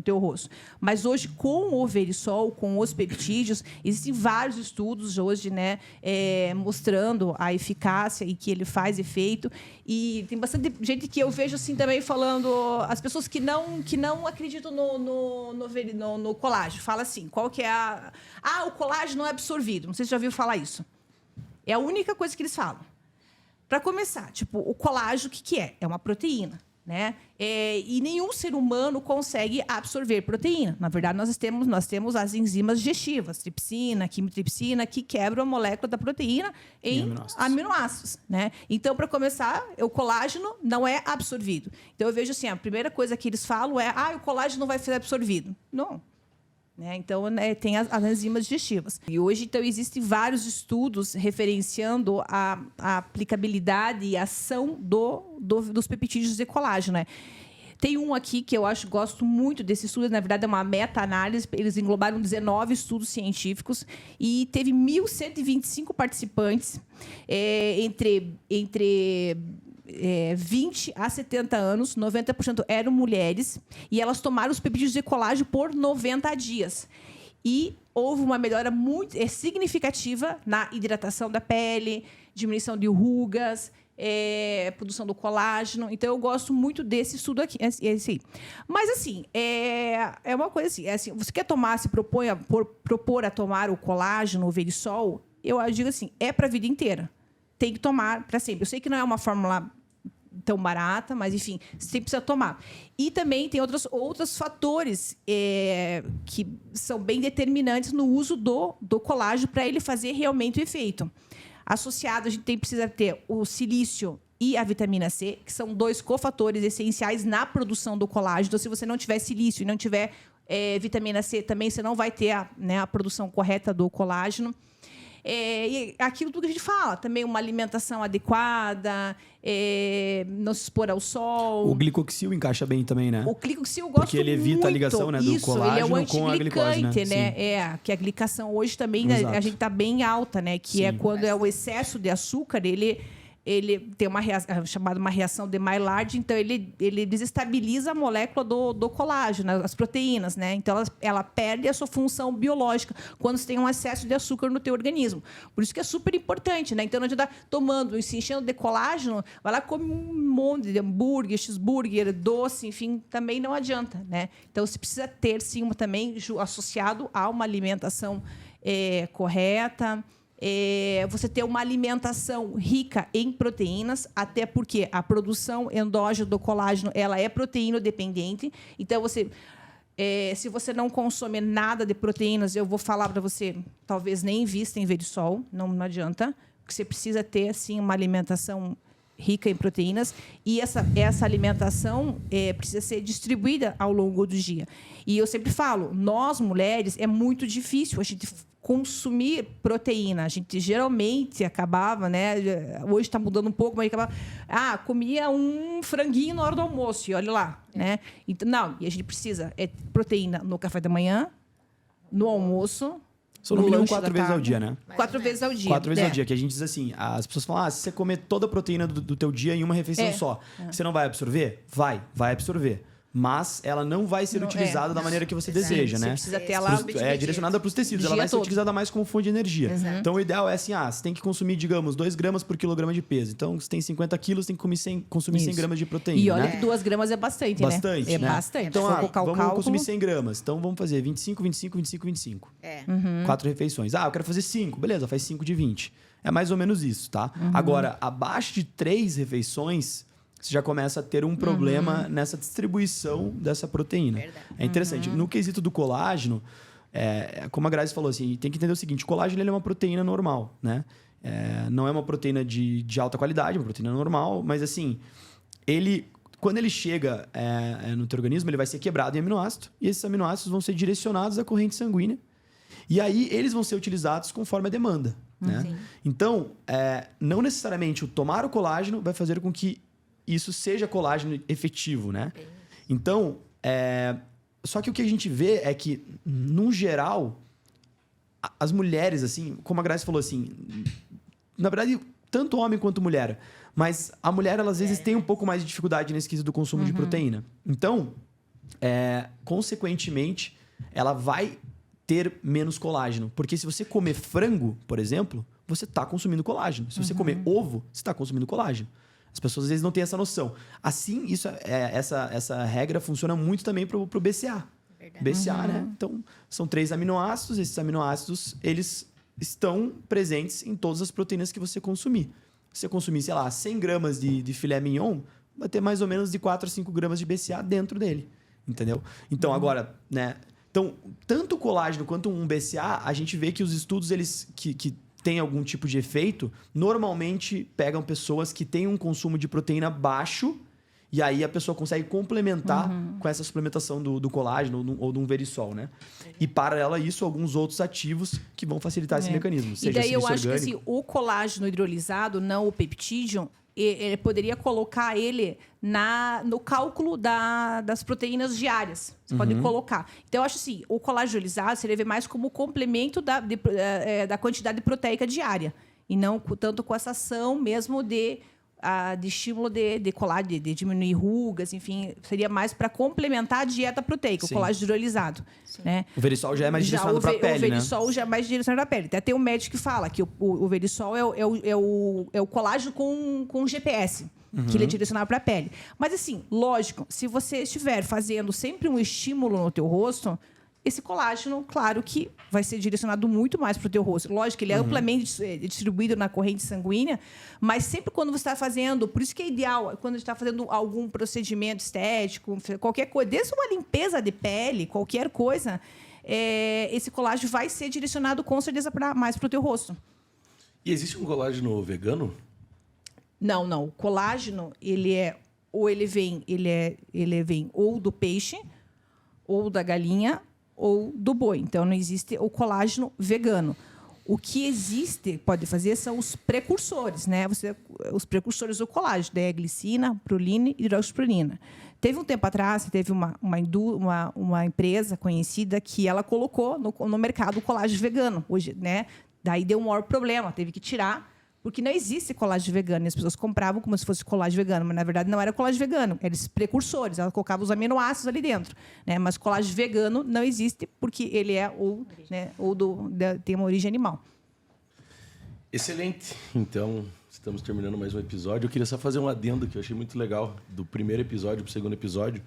teu rosto. Mas hoje, com o Verisol, com os peptídeos, existem vários estudos hoje, né, mostrando a eficácia e que ele faz efeito. E tem bastante gente que eu vejo assim também falando, as pessoas que não acreditam no colágeno. Fala assim, qual que é o colágeno não é absorvido. Não sei se você já ouviu falar isso. É a única coisa que eles falam. Para começar, o colágeno, o que é? É uma proteína, né? E nenhum ser humano consegue absorver proteína. Na verdade, nós temos as enzimas digestivas, tripsina, quimitripsina, que quebram a molécula da proteína em aminoácidos, né? Então, para começar, o colágeno não é absorvido. Então, eu vejo assim, a primeira coisa que eles falam é o colágeno não vai ser absorvido. Não. Né? Então, tem as enzimas digestivas. E hoje, então, existem vários estudos referenciando a aplicabilidade e a ação dos peptídeos de colágeno. Né? Tem um aqui que eu gosto muito desse estudo. Na verdade, é uma meta-análise. Eles englobaram 19 estudos científicos e teve 1.125 participantes entre 20 a 70 anos, 90% eram mulheres, e elas tomaram os peptídeos de colágeno por 90 dias. E houve uma melhora muito significativa na hidratação da pele, diminuição de rugas, produção do colágeno. Então, eu gosto muito desse estudo aqui. Esse aí. Mas, assim, é uma coisa assim, você quer propor a tomar o colágeno, o Verisol, eu digo assim, para a vida inteira. Tem que tomar para sempre. Eu sei que não é uma fórmula tão barata, mas, enfim, você precisa tomar. E também tem outros fatores que são bem determinantes no uso do colágeno para ele fazer realmente o efeito. Associado, a gente precisa ter o silício e a vitamina C, que são 2 cofatores essenciais na produção do colágeno. Então, se você não tiver silício e não tiver vitamina C, também você não vai ter a produção correta do colágeno. E aquilo tudo que a gente fala, também uma alimentação adequada, não se expor ao sol. O glicoxil encaixa bem também, né? O glicoxil eu gosto muito. Porque ele evita a ligação, né, do colágeno com a glicose, né? Que a glicação hoje também a gente está bem alta, né? Que é quando é o excesso de açúcar, ele tem uma chamada uma reação de Maillard, então ele desestabiliza a molécula do colágeno, as proteínas, né? Então ela perde a sua função biológica quando você tem um excesso de açúcar no teu organismo. Por isso que é super importante, né? Então não adianta tomando, se enchendo de colágeno, vai lá come um monte de hambúrguer, cheeseburger, doce, enfim, também não adianta, né? Então você precisa ter sim também associado a uma alimentação correta. você ter uma alimentação rica em proteínas, até porque a produção endógena do colágeno ela é proteína dependente. Então, se você não consome nada de proteínas, eu vou falar para você, talvez nem invista em Verisol, não adianta, porque você precisa ter assim, uma alimentação rica em proteínas, e essa alimentação precisa ser distribuída ao longo do dia. E eu sempre falo, nós, mulheres, é muito difícil a gente consumir proteína. A gente geralmente acabava, né? Hoje está mudando um pouco, mas acabava... comia um franguinho na hora do almoço, e olha lá, né? Então, não, e a gente precisa proteína no café da manhã, no almoço... Só no mínimo 4 vezes ao dia, né? 4 vezes ao dia. 4 vezes ao dia, que a gente diz assim, as pessoas falam, se você comer toda a proteína do teu dia em uma refeição só, você não vai absorver? Vai absorver. Mas ela não vai ser utilizada da maneira que você deseja, né? Você precisa ter ela... É direcionada para os tecidos, ela vai ser utilizada mais como fonte de energia. Então, o ideal é assim, você tem que consumir, digamos, 2 gramas por quilograma de peso. Então, se tem 50 quilos, tem que consumir 100 gramas de proteína, E olha né? que 2 gramas é bastante, né? Bastante, É né? bastante. Então, vamos consumir 100 gramas. Então, vamos fazer 25, 25, 25, 25. 4 refeições. Eu quero fazer 5. Beleza, faz 5 de 20. É mais ou menos isso, tá? Agora, abaixo de 3 refeições... você já começa a ter um problema nessa distribuição dessa proteína. Verdade. É interessante. No quesito do colágeno, como a Grazi falou, assim, tem que entender o seguinte, o colágeno ele é uma proteína normal, né? Não é uma proteína de alta qualidade, é uma proteína normal, mas assim, quando ele chega no teu organismo, ele vai ser quebrado em aminoácido, e esses aminoácidos vão ser direcionados à corrente sanguínea, e aí eles vão ser utilizados conforme a demanda, né? Então, não necessariamente o tomar o colágeno vai fazer com que isso seja colágeno efetivo, né? Então, só que o que a gente vê é que, no geral, as mulheres, assim, como a Grace falou, assim, na verdade, tanto homem quanto mulher, mas a mulher, ela, às vezes, tem um pouco mais de dificuldade nesse quesito do consumo de proteína. Então, consequentemente, ela vai ter menos colágeno. Porque se você comer frango, por exemplo, você está consumindo colágeno. Se você comer ovo, você está consumindo colágeno. As pessoas às vezes não têm essa noção. Assim, essa regra funciona muito também para o BCA. Verdade. BCA, né? Então, são 3 aminoácidos. Esses aminoácidos, eles estão presentes em todas as proteínas que você consumir. Se você consumir, sei lá, 100 gramas de filé mignon, vai ter mais ou menos de 4 a 5 gramas de BCA dentro dele. Entendeu? Então, agora, né? Então, tanto o colágeno quanto um BCA, a gente vê que os estudos, eles que tem algum tipo de efeito, normalmente pegam pessoas que têm um consumo de proteína baixo e aí a pessoa consegue complementar com essa suplementação do colágeno ou de um Verisol, né? E paralelo a isso, alguns outros ativos que vão facilitar esse mecanismo. E daí eu acho que assim, o colágeno hidrolisado, não o peptídeo, ele poderia colocar ele no cálculo das proteínas diárias. Você pode colocar. Então, eu acho assim, o colágeno hidrolisado você deve ver mais como complemento da quantidade proteica diária. E não tanto com essa ação mesmo de estímulo de colágeno, de diminuir rugas, enfim. Seria mais para complementar a dieta proteica, o colágeno hidrolisado. Né? O Verisol já é mais direcionado para a pele, né? O Verisol já é mais direcionado para a pele. Até tem um médico que fala que o Verisol é o colágeno com GPS, que ele é direcionado para a pele. Mas, assim, lógico, se você estiver fazendo sempre um estímulo no teu rosto, esse colágeno, claro que vai ser direcionado muito mais para o teu rosto. Lógico que ele é amplamente distribuído na corrente sanguínea, mas sempre quando você está fazendo... Por isso que é ideal, quando a gente está fazendo algum procedimento estético, qualquer coisa, desde uma limpeza de pele, qualquer coisa, esse colágeno vai ser direcionado com certeza mais para o teu rosto. E existe um colágeno vegano? Não. O colágeno, ele vem ou do peixe, ou da galinha, ou do boi. Então, não existe o colágeno vegano. O que existe, pode fazer, são os precursores, né? Os precursores do colágeno, da glicina, prolina e hidroxiprolina. Teve um tempo atrás, teve uma empresa conhecida que ela colocou no mercado o colágeno vegano. Hoje, né? Daí deu um maior problema, teve que tirar, porque não existe colágeno vegano. E as pessoas compravam como se fosse colágeno vegano, mas, na verdade, não era colágeno vegano. Eram os precursores. Ela colocava os aminoácidos ali dentro. Né? Mas colágeno vegano não existe porque ele é tem uma origem animal. Excelente. Então, estamos terminando mais um episódio. Eu queria só fazer um adendo que eu achei muito legal do primeiro episódio para o segundo episódio.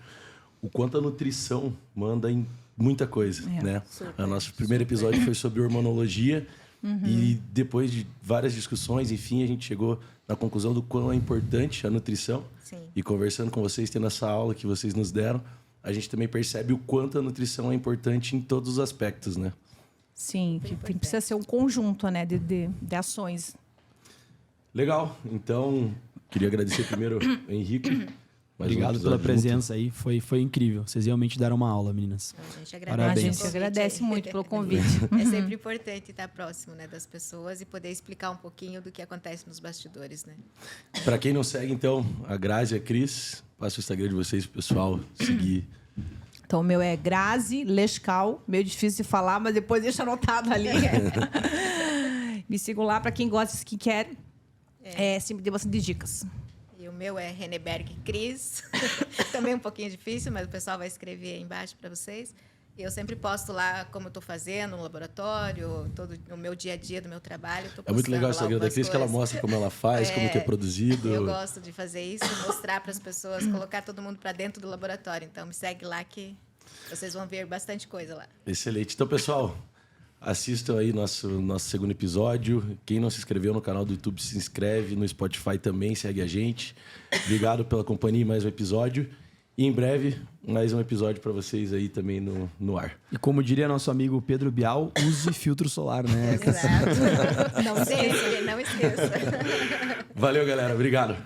O quanto a nutrição manda em muita coisa. Né? O nosso primeiro episódio foi sobre hormonologia. E depois de várias discussões, enfim, a gente chegou na conclusão do quão é importante a nutrição. Sim. E conversando com vocês, tendo essa aula que vocês nos deram, a gente também percebe o quanto a nutrição é importante em todos os aspectos, né? Sim, que precisa ser um conjunto, né, de ações. Legal. Então, queria agradecer primeiro ao Henrique. Obrigado pela presença aí. Foi incrível. Vocês realmente deram uma aula, meninas. A gente agradece, Parabéns. A gente agradece muito pelo convite. É sempre importante estar próximo, né, das pessoas e poder explicar um pouquinho do que acontece nos bastidores, né? Para quem não segue, então, a Grazi e a Cris, passa o Instagram de vocês pro pessoal seguir. Então, o meu é Grazi Lescal, meio difícil de falar, mas depois deixa anotado ali. Me sigam lá para quem gosta de skincare. Sempre dei bastante dicas. E o meu é Reneberg Cris. Também um pouquinho difícil, mas o pessoal vai escrever aí embaixo para vocês. E eu sempre posto lá como eu estou fazendo no laboratório, todo o meu dia a dia do meu trabalho. É muito legal o Instagram da Cris, que ela mostra como ela faz, como que é produzido. Eu gosto de fazer isso, mostrar para as pessoas, colocar todo mundo para dentro do laboratório. Então, me segue lá que vocês vão ver bastante coisa lá. Excelente. Então, pessoal, assistam aí nosso segundo episódio. Quem não se inscreveu no canal do YouTube, se inscreve. No Spotify também, segue a gente. Obrigado pela companhia em mais um episódio. E em breve, mais um episódio para vocês aí também no ar. E como diria nosso amigo Pedro Bial, use filtro solar, né? Exato. Não esqueça. Valeu, galera. Obrigado.